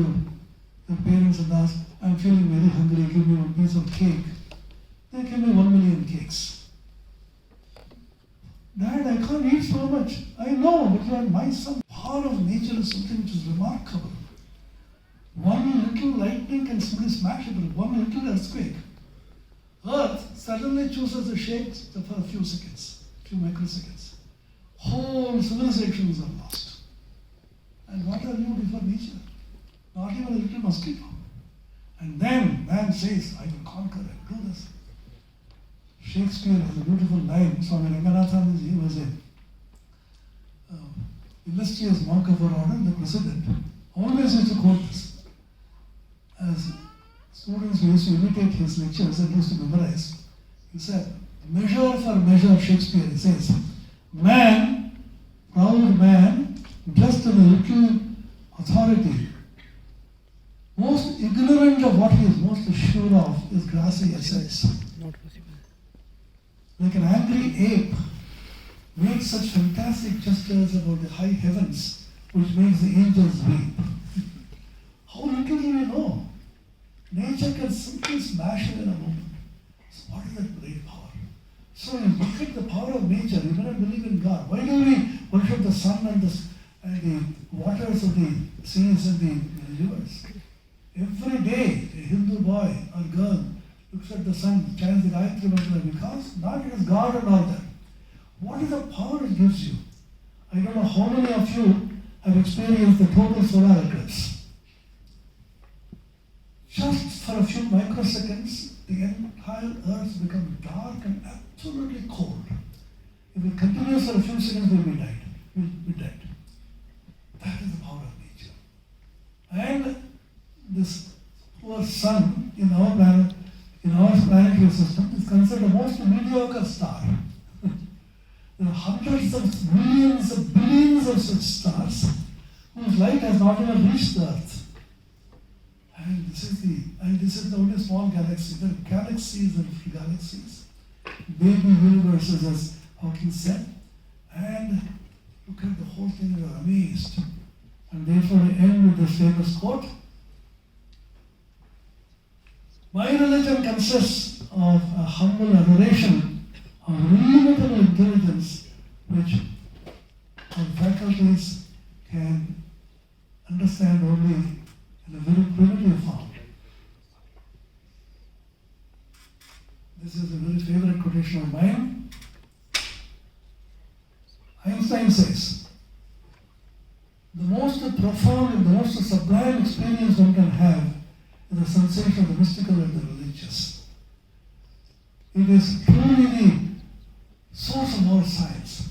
Speaker 1: your parents and ask, I'm feeling very hungry, give me one piece of cake. They give me 1 million cakes. Dad, I can't eat so much. I know, but you are my son. The power of nature is something which is remarkable. One little lightning can simply smash it with one little earthquake. Earth suddenly chooses a shape for a few seconds, few microseconds. Whole civilizations are lost. And what are you before nature? Not even a little mosquito. And then man says, I will conquer and do this. Shakespeare has a beautiful line. Swami Atmapriyananda was an illustrious monk of our order, the president. Always used to quote this. As students used to imitate his lectures and used to memorize, he said, measure for measure, Shakespeare, he says, man, proud man, just in a little authority, most ignorant of what he is most assured of is grassy essence. Not possible. Like an angry ape makes such fantastic gestures about the high heavens, which makes the angels weep. How little do we know? Nature can simply smash it in a moment. So what is that great power? So you look at the power of nature, you cannot believe in God. Why do we worship the sun and the waters of the seas and the rivers? Every day, a Hindu boy or girl looks at the sun, chants the Gayatri Mantra, because not it is God and all that. What is the power it gives you? I don't know how many of you have experienced the total solar eclipse. Just for a few microseconds, the entire earth becomes dark and absolutely cold. If it continues for a few seconds, we'll be dead. That is the power of nature. And this poor sun in our planet, in our planetary system, is considered the most mediocre star. There are hundreds of millions of billions of such stars whose light has not even reached the earth. And this is the only small galaxy. There are galaxies and galaxies, baby universes, as Hawking said. And look at the whole thing, you are amazed. And therefore I end with this famous quote. My religion consists of a humble adoration of illimitable intelligence which our faculties can understand only in a very primitive form. This is a very favorite quotation of mine. Einstein says, the most profound and the most sublime experience one can have is the sensation of the mystical and the religious. It is truly the source of all science.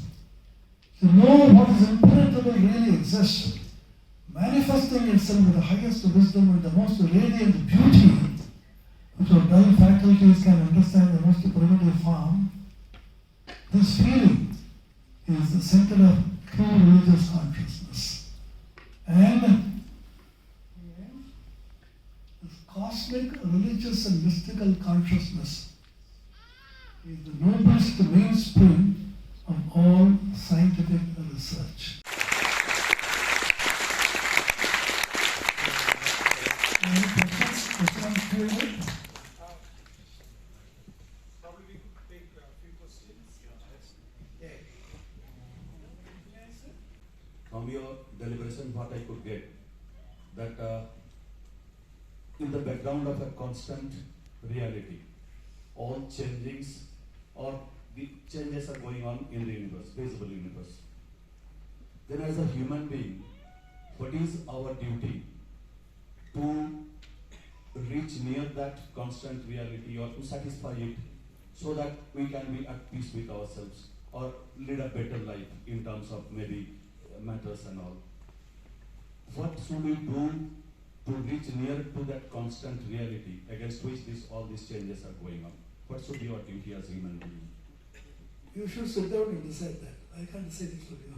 Speaker 1: To know what is impenetrable really exists, manifesting itself with the highest wisdom and the most radiant beauty, which our dull faculties can understand the most primitive form. This feeling is the center of true religious consciousness. And this cosmic, religious and mystical consciousness is the noblest mainspring of all scientific research. Any questions?
Speaker 2: Probably we could take a few questions.
Speaker 3: From your deliberation, what I could get, that in the background of a constant reality, all changings or the changes are going on in the universe, visible universe. Then as a human being, what is our duty to reach near that constant reality or to satisfy it so that we can be at peace with ourselves or lead a better life in terms of maybe matters and all? What should we do to reach near to that constant reality against which all these changes are going on? What should be our duty as a human being?
Speaker 1: You should sit down and decide that. I can't decide it for you.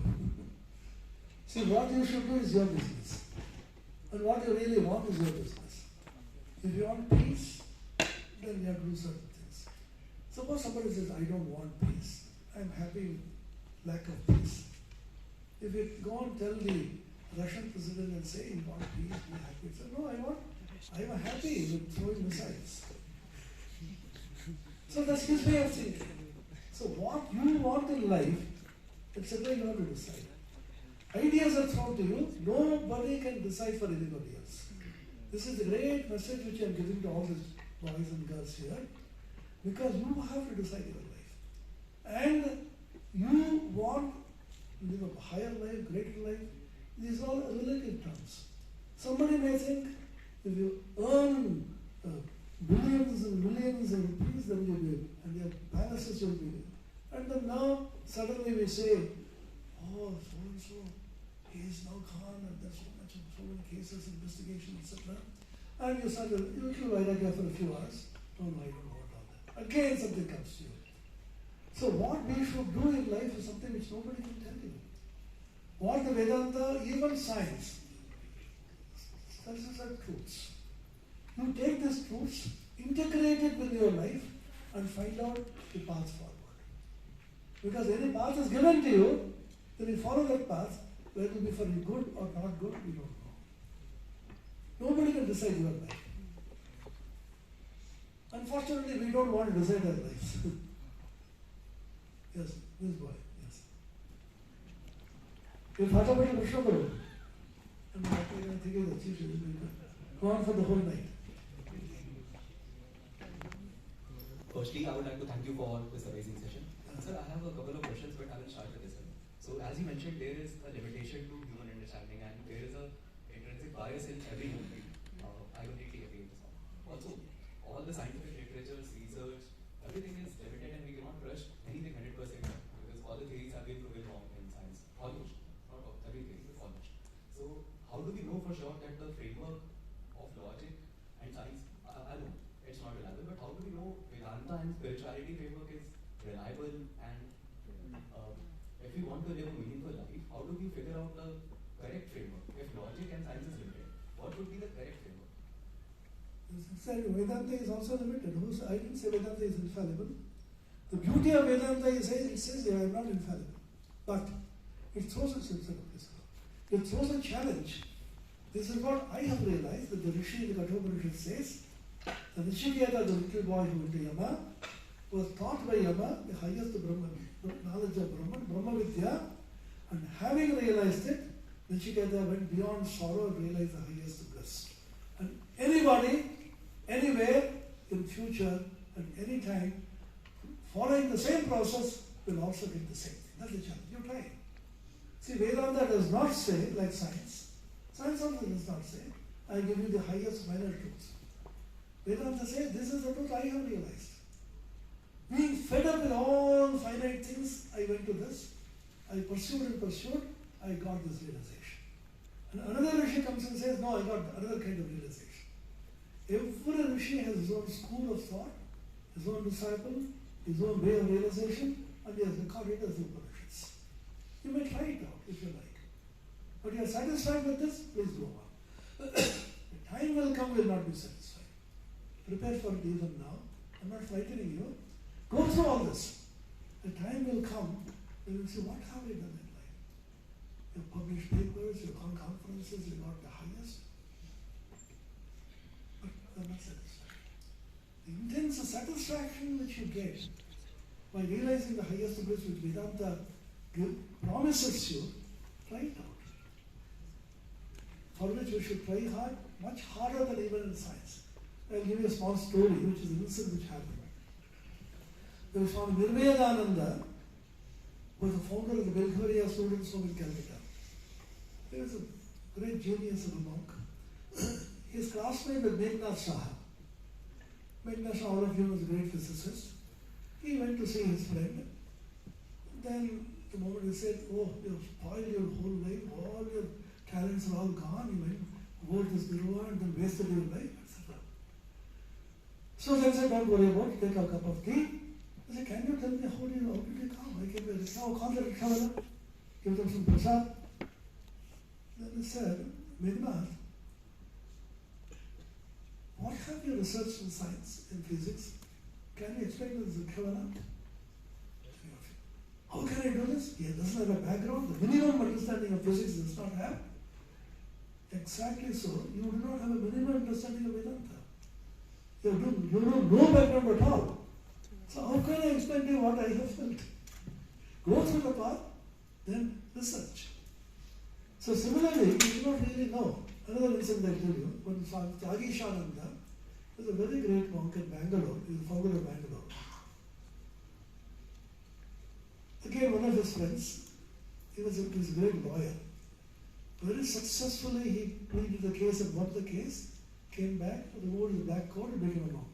Speaker 1: See, what you should do is your business. And what you really want is your business. If you want peace, then you have to do certain things. Suppose somebody says, I don't want peace. I'm happy lack of peace. If you go and tell the Russian president and say, you want peace, be happy, he said, no, I'm happy with throwing missiles. So that's his way of thinking. So what you want in life, it's a way you have to decide. Ideas are thrown to you, nobody can decide for anybody else. This is the great message which I am giving to all these boys and girls here, because you have to decide your life. And you want to live a higher life, greater life. These are all relative terms. Somebody may think if you earn billions and millions of rupees, then you will, and your palaces will be. And then now suddenly we say, oh, so and so, he is now Khan, and there's so many cases, investigation, etc. And you start, you kill Vairagya for a few hours. No, I don't want all that. Again, something comes to you. So what we should do in life is something which nobody can tell you. What the Vedanta, even science, these are truths. You take these truths, integrate it with your life, and find out the path forward. Because any path is given to you, then you follow that path, whether it will be for you good or not good, we don't know. Nobody can decide your life. Unfortunately, we don't want to decide our lives. Yes, this boy, yes. You thought about the Krishna Guru. And I think the chief is go on for the whole night.
Speaker 4: Firstly, I would like to thank you for this amazing session. Sir, I have a couple of questions, but I will start with this one. So, as you mentioned, there is a limitation to human understanding, and there is a intrinsic bias in every human being. I completely agree with this one. Also, all the scientific literature, research, everything is limited, and we cannot trust anything 100% because all the theories have been proven wrong in science. Almost, not all, every theory, but almost. So, how do we know for sure that the framework of logic and science, I know it's not reliable, but how do we know Vedanta and spirituality framework is reliable, and if we want to live a meaningful life, how do we figure out the correct framework? If logic and science is limited, what would be the correct framework?
Speaker 1: Vedanta is also limited. I didn't say Vedanta is infallible. The beauty of Vedanta is it says they are not infallible. But it throws a challenge. This is what I have realized, that the Rishi in the Kathopanishad says, the Nishiketa, the little boy who went to Yama, was taught by Yama the highest Brahman, knowledge of Brahman, Brahma Vidya, and having realized it, Nishiketa went beyond sorrow and realized the highest bliss. And anybody, anywhere, in future, and any time, following the same process will also get the same thing. That's the challenge. You try. See, Vedanta does not say, like science. Science also does not say, I give you the highest minor truths. Vedanta says, this is the truth I have realized. Being fed up with all finite things, I went to this. I pursued and pursued, I got this realization. And another Rishi comes and says, no, I got another kind of realization. Every Rishi has his own school of thought, his own disciple, his own way of realization, and he has recorded as the Upanishads. You may try it out if you like. But you are satisfied with this, please go on. The time will come, will not be satisfied. Prepare for it even now. I'm not frightening you. Go through all this. The time will come, and you'll say, what have we done in life? You've published papers, you've gone conferences, you got the highest. But you're not satisfied. The intense satisfaction which you get by realizing the highest bliss which Vedanta promises you, try it out. For which we should try hard, much harder than even in science. I'll give you a small story, which is an incident which happened. There was Swami Vivekananda, who was the founder of the Belur Math students home in Calcutta. He was a great genius of a monk. His classmate was Meghnad Saha. Meghnad Saha, all of you, was a great physicist. He went to see his friend. Then the moment he said, oh, you've spoiled your whole life, all your talents are all gone, you went about this Guru and then wasted your life, etc. So then said, don't worry about it, take a cup of tea. He said, can you tell me how did you come? I came here, now call the rickshaw, give them some prasad. Then he said, Meghnad, what have you researched in science, in physics? Can you explain this rickshaw? How can I do this? He doesn't have a background. The minimum understanding of physics does not have. Exactly so. You do not have a minimum understanding of Vedanta. You have no background at all. So how can I explain to you what I have felt? Go through the path, then research. So similarly, you do not really know. Another incident I tell you, when ತ್ಯಾಗೀಶಾನಂದ was a very great monk in Bangalore. He was the founder of Bangalore. Again, one of his friends, he was a great lawyer. Very successfully, he pleaded the case and won the case, came back, removed his black coat and became a monk.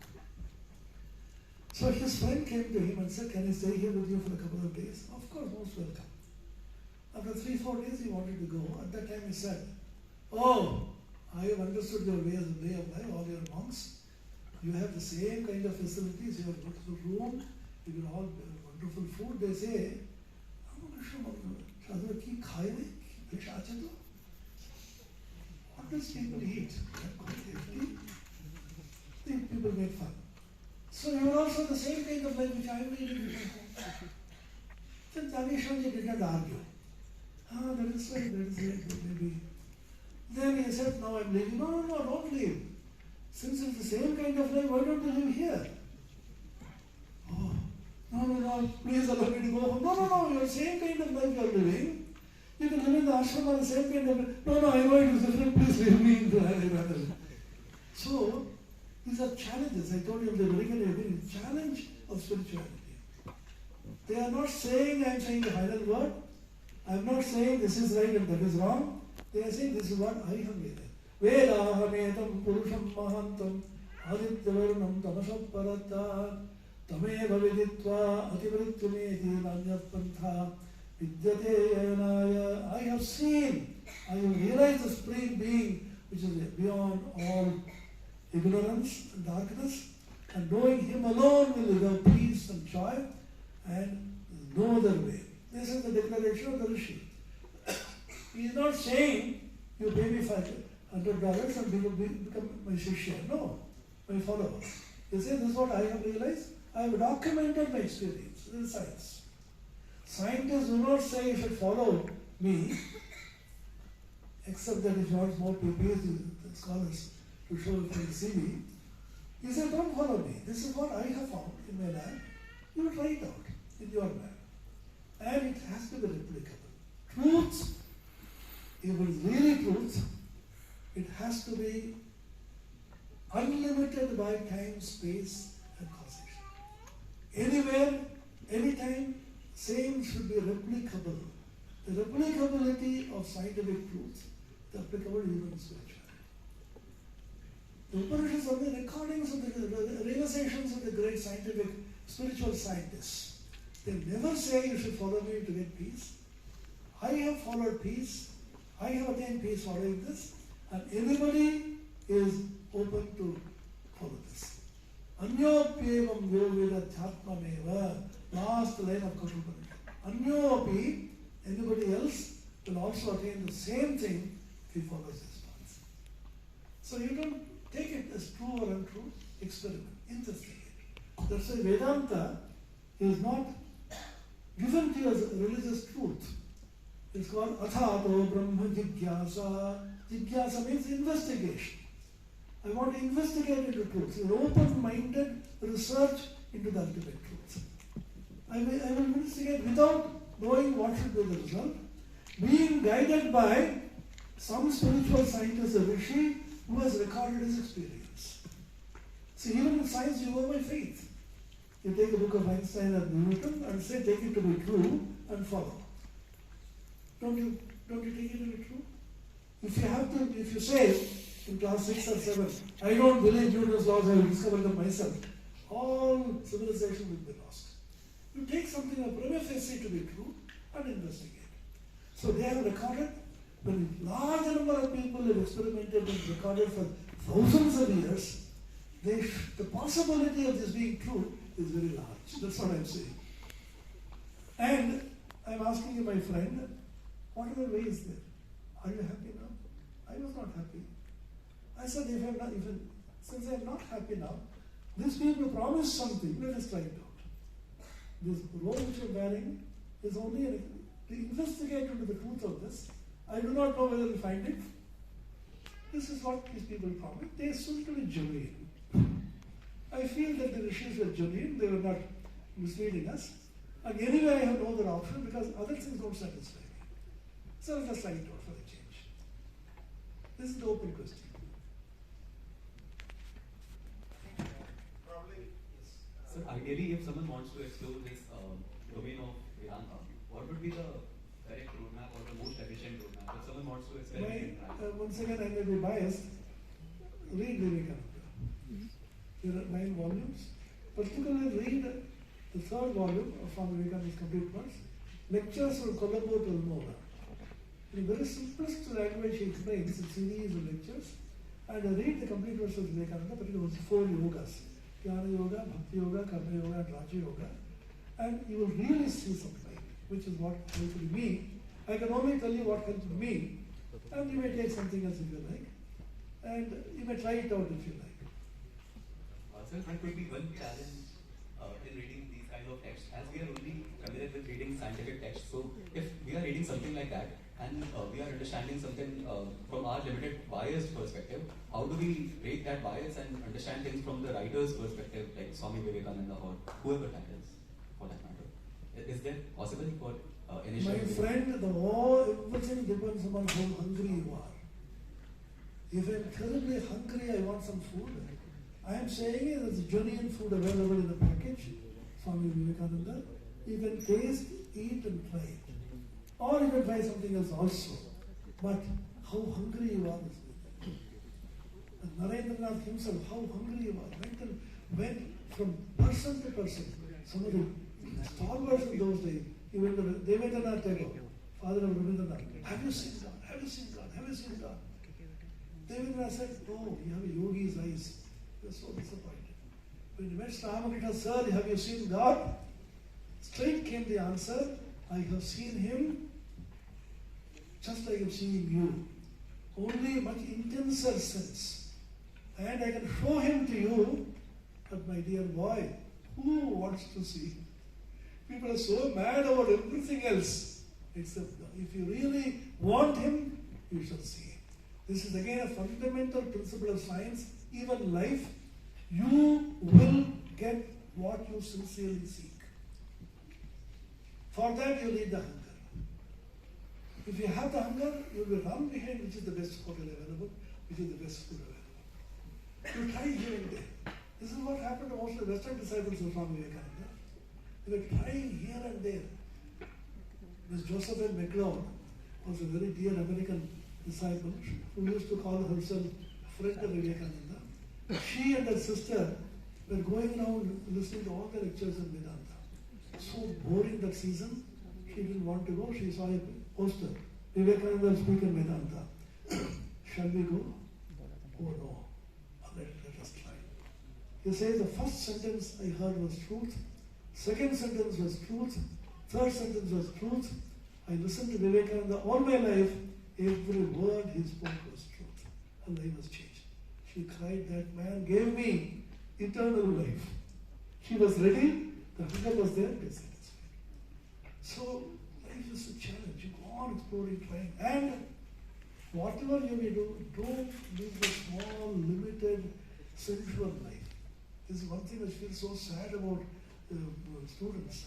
Speaker 1: So his friend came to him and said, can I stay here with you for a couple of days? Of course, most welcome. After 3-4 days, he wanted to go. At that time, he said, oh, I have understood your way of life, all your monks. You have the same kind of facilities, you have a beautiful room, you will all wonderful food. They say, Ramakrishna Order, 𝐿𝐸𝐿𝐸. What does people eat? People make fun. So you are also the same kind of life which I am leading. Then ತ್ಯಾಗೀಶಾನಂದ did not argue. That is right, maybe. Then he said, now I am leaving. No, don't leave. Since it's the same kind of life, why don't you live here? Oh, no, please allow me to go home. No, you're the same kind of life you're living. You can live in the ashram the same kind of life. No, I know it is different, please leave me in the So, these are challenges. I told you in the beginning, challenge of spirituality. They are not saying I am saying the final word. I am not saying this is right and that is wrong. They are saying this is what I have made. Vedahametam purusham mahantam adityavarnam tamasapparata tameva viditva ativrittumeti nanyat pantha vidyate yanaya. I have seen, I have realized the supreme being which is beyond all ignorance and darkness, and knowing him alone will give peace and joy, and no other way. This is the declaration of the Rishi. He is not saying, you pay me $500 and you will become my shishya. No, my follower. He says, this is what I have realized. I have documented my experience. This is science. Scientists do not say you should follow me, except that if you want more PPs, the scholars to show it from the CV. He said, don't follow me. This is what I have found in my lab. You try it out in your lab. And it has to be replicable. Truth, if it is really truth, it has to be unlimited by time, space, and causation. Anywhere, anytime, same should be replicable. The replicability of scientific truth is applicable even in spirituality. The Upanishads are the recordings of the realizations of the great scientific, spiritual scientists. They never say you should follow me to get peace. I have followed peace. I have attained peace following this. And anybody is open to follow this. Anyopyevam yovidathatmameva. Last line of Kathopanishad. Anyopi, anybody else will also attain the same thing if he follows this path. So you don't take it as true or untrue. Experiment. Investigate. That's why Vedanta is not given to you as a religious truth. It's called Athato Brahma Jigyasa. Jigyasa means investigation. I want to investigate into truth. It's an open-minded research into the ultimate truth. I will investigate without knowing what should be the result, being guided by some spiritual scientist, a rishi, who has recorded his experience. See, even in science, you go by faith. You take the book of Einstein and Newton and say, take it to be true and follow. Don't you take it to be true? If you say in class 6 or 7, I don't believe Newton's laws, I will discover them myself, all civilization will be lost. You take something a prima facie to be true and investigate. So they have recorded, when a large number of people have experimented and recorded for thousands of years, the possibility of this being true is very large. That's what I'm saying. And I'm asking you, my friend, what other way is there? Are you happy now? I was not happy. I said, since I'm not happy now, these people promised something, let us try it out. This robe which you're wearing There's only to investigate into the truth of this. I do not know whether we find it. This is what these people promise. They seem to be genuine. I feel that the rishis were genuine. They were not misleading us. And anyway, I have no other option because other things don't satisfy me. So I'll just try it out for a change. This is the open question.
Speaker 2: Probably, yes.
Speaker 4: So ideally, if someone wants to explore this domain of Vedanta, what would be the correct roadmap or the most efficient roadmap? If someone wants to experiment in practice.
Speaker 1: Once again, I may be biased. Read Vivekananda. There are 9 volumes. Particularly read the 3rd volume of Swami Vivekananda's Complete Works, Lectures from Colombo to Almora. In very simplest language, he explains a series of lectures. And I read the Complete Works of Vivekananda, but it was 4 yogas: Jnana Yoga, Bhakti Yoga, Karma Yoga, and Raja Yoga. And you will really see something, which is what helped me. I can only tell you what helped me, and you may take something else if you like. And you may try it out if you like.
Speaker 4: Sir, there could be one challenge in reading these kind of texts, as we are only familiar with reading scientific texts. So, if we are reading something like that, and we are understanding something from our limited biased perspective, how do we break that bias and understand things from the writer's perspective, like Swami Vivekananda or whoever that is, for that matter? Is that possible for initial?
Speaker 1: My friend, everything depends upon how hungry you are. If I'm terribly hungry, I want some food. I am saying there's genuine food available in the package, Swami Vivekananda. You can taste, eat, and try it. Or you can try something else also. But how hungry you are is good. And Narendranath himself, how hungry you are. Went from person to person. Some of the stalwarts in those days, Devendranath Tagore, father of Rabindranath, have you seen God? Have you seen God? Have you seen God? Devendranath said, oh, you have a yogi's eyes. He was so disappointed. When he met Ramakrishna, sir, have you seen God? Straight came the answer, I have seen him just like I'm seeing you. Only a much intenser sense. And I can show him to you, but my dear boy, who wants to see him? People are so mad about everything else, except if you really want him, you shall see him. This is again a fundamental principle of science, even life. You will get what you sincerely seek. For that you need the hunger. If you have the hunger, you will run behind which is the best hotel available, which is the best food available. You try here and there. This is what happened to most of the Western disciples of Swami Vivekananda. They were trying here and there. Miss Josephine McLeod was a very dear American disciple who used to call herself a friend of Vivekananda. She and her sister were going around listening to all the lectures in Vedanta. So boring that season, she didn't want to go. She saw a poster, Vivekananda speak in Vedanta. Shall we go? Oh no, let us try. He says the first sentence I heard was truth, second sentence was truth, third sentence was truth. I listened to Vivekananda all my life. Every word he spoke was truth. Her life was changed. She cried, that man gave me eternal life. She was ready, the hunger was there, they satisfied. So life is a challenge. You go on exploring, trying. And whatever you may do, don't live the small, limited, sensual life. This is one thing which feels so sad about students.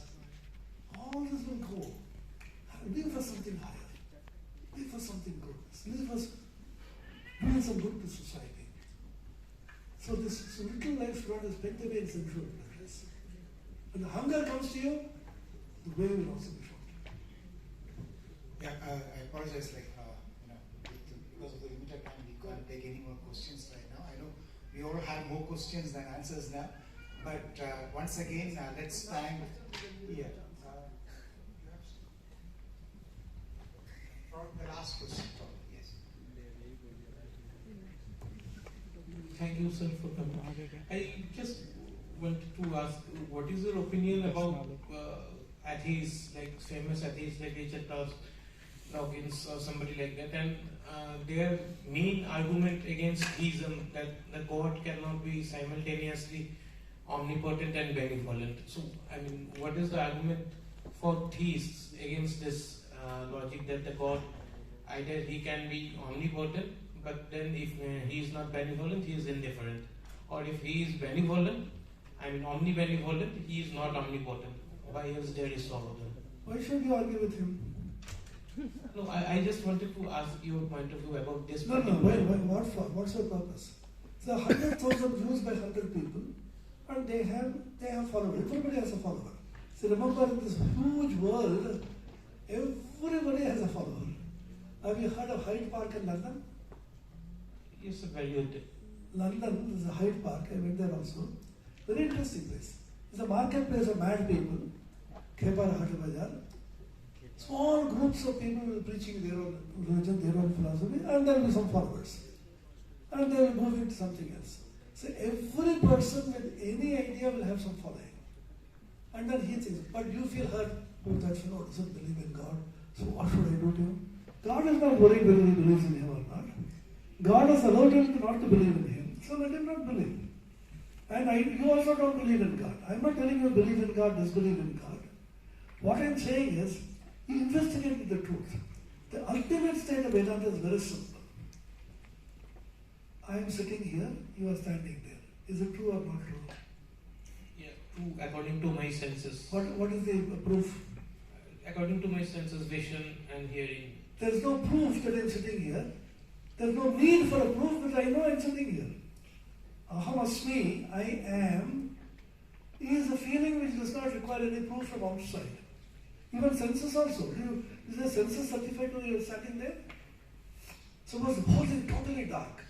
Speaker 1: All this will go. Live for something higher. Live for something good. Live for doing some good to society. So this little life should not be spent away in sensual pleasures. When the hunger comes to you, the way will also be short.
Speaker 5: Yeah, I apologize. Because of the limited time, we can't take any more questions right now. I know we all have more questions than answers now. But once again, let's thank. Yeah. The last question, yes.
Speaker 6: Thank you, sir, for coming. I just wanted to ask, what is your opinion about atheists, like famous atheists like Richard Dawkins or somebody like that, and their main argument against theism, that the God cannot be simultaneously omnipotent and benevolent. So, I mean, what is the argument for theists against this logic that the God, either he can be omnipotent, but then if he is not benevolent, he is indifferent. Or if he is benevolent, omnibenevolent, he is not omnipotent. Why else there is sorrow then?
Speaker 1: Why should you argue with him?
Speaker 6: No, I just wanted to ask your point of view about this.
Speaker 1: No, what for? What's your purpose? So 100,000 views by 100 people, and they have followers. Everybody has a follower. So remember, in this huge world, everybody has a follower. Have you heard of Hyde Park in London?
Speaker 6: Yes, very good.
Speaker 1: London is a Hyde Park. I went there also. Very interesting place. It's a marketplace of mad people. Khepar Hata Bazaar. Small groups of people will be preaching their own religion, their own philosophy, and there will be some followers. And they will move into something else. So every person with any idea will have some following. And then he thinks, but you feel hurt, oh, that fellow doesn't believe in God, so what should I do to him? God is not worried whether he believes in him or not. God has allowed him not to believe in him, so let him not believe. And you also don't believe in God. I'm not telling you believe in God, disbelieve in God. What I'm saying is, you investigate the truth. The ultimate state of Vedanta is very simple. I am sitting here, you are standing there. Is it true or not true?
Speaker 6: Yeah, true according to my senses.
Speaker 1: What is the proof?
Speaker 6: According to my senses, vision and hearing.
Speaker 1: There is no proof that I am sitting here. There is no need for a proof that I know I am sitting here. Aham asmi, I am, is a feeling which does not require any proof from outside. Even senses also. Is the senses certified to you standing there? Suppose the whole thing is totally dark.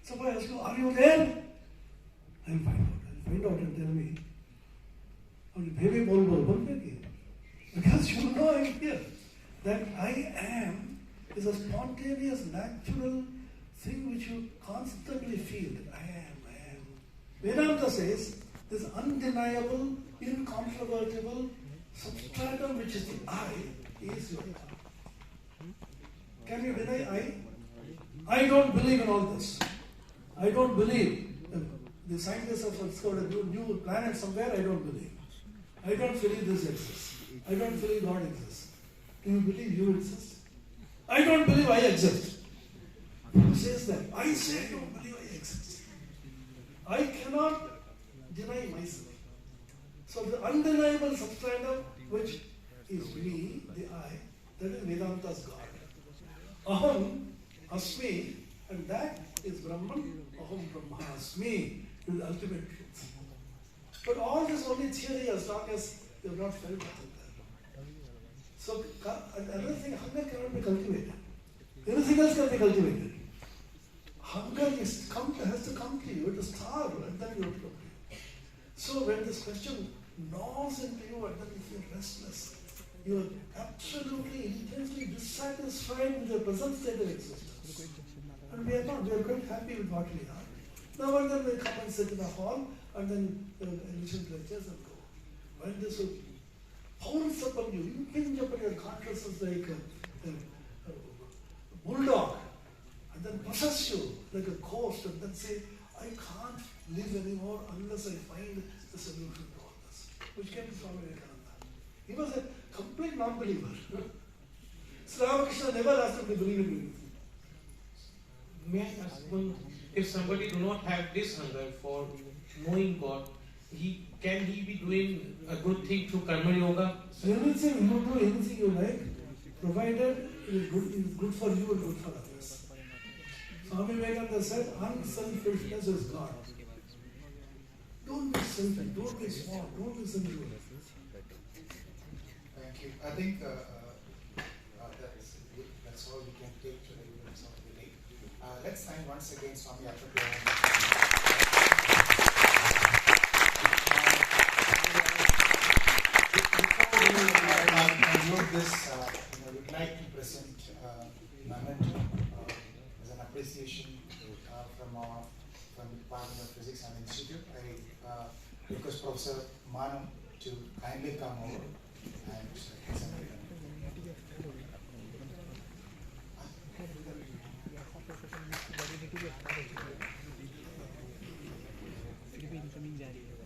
Speaker 1: Suppose I ask you, are you there? I will find out. I will find out and tell me. Because you know I am here. That I am is a spontaneous, natural thing which you constantly feel. That I am. Vedanta says this undeniable, incontrovertible substratum which is the I is your God. Can you deny I don't believe in all this. I don't believe. The scientists have discovered a new planet somewhere, I don't believe. I don't believe this exists. I don't believe God exists. Do you believe you exist? I don't believe I exist. Who says that? I say I don't believe I exist. I cannot deny myself. So the undeniable substratum, which is me, the I, that is Vedanta's God. Aham, Asmi, and that is Brahman, Aham Brahmasmi, is the ultimate truth. But all this only theory as long as you have not felt it there. So another thing, hunger cannot be cultivated. Anything else can be cultivated. Hunger has to come to you, to starve, and then you have to come to you. So when this question gnaws into you and then you feel restless, you are absolutely intensely dissatisfied with the present state of existence. And we are not, we are quite happy with what we are. Now and then we come and sit in a hall and then listen to lectures and go. When this will pounce upon you, impinge upon your consciousness like a bulldog, and then possess you like a ghost, and then say, I can't live anymore unless I find the solution to all this. Which came from Vivekananda. He was a complete non-believer. So Ramakrishna never asked him to believe in anything.
Speaker 6: May I ask one, if somebody do not have this hunger for knowing God, can he be doing a good thing through karma yoga?
Speaker 1: So anything, you do anything you like, provided it is good for you and good for others. Swami Vivekananda said, unselfishness is God. Don't be selfish, don't be small, don't be sensual.
Speaker 5: Thank you. I think that's all we can take to the events of the day. Let's thank once again Swami Atmapriyananda. Before we conclude this, we'd like to present memento as an appreciation from the Department of Physics and Institute. I request Professor Manam to kindly come over and present it.
Speaker 7: incoming जा रही है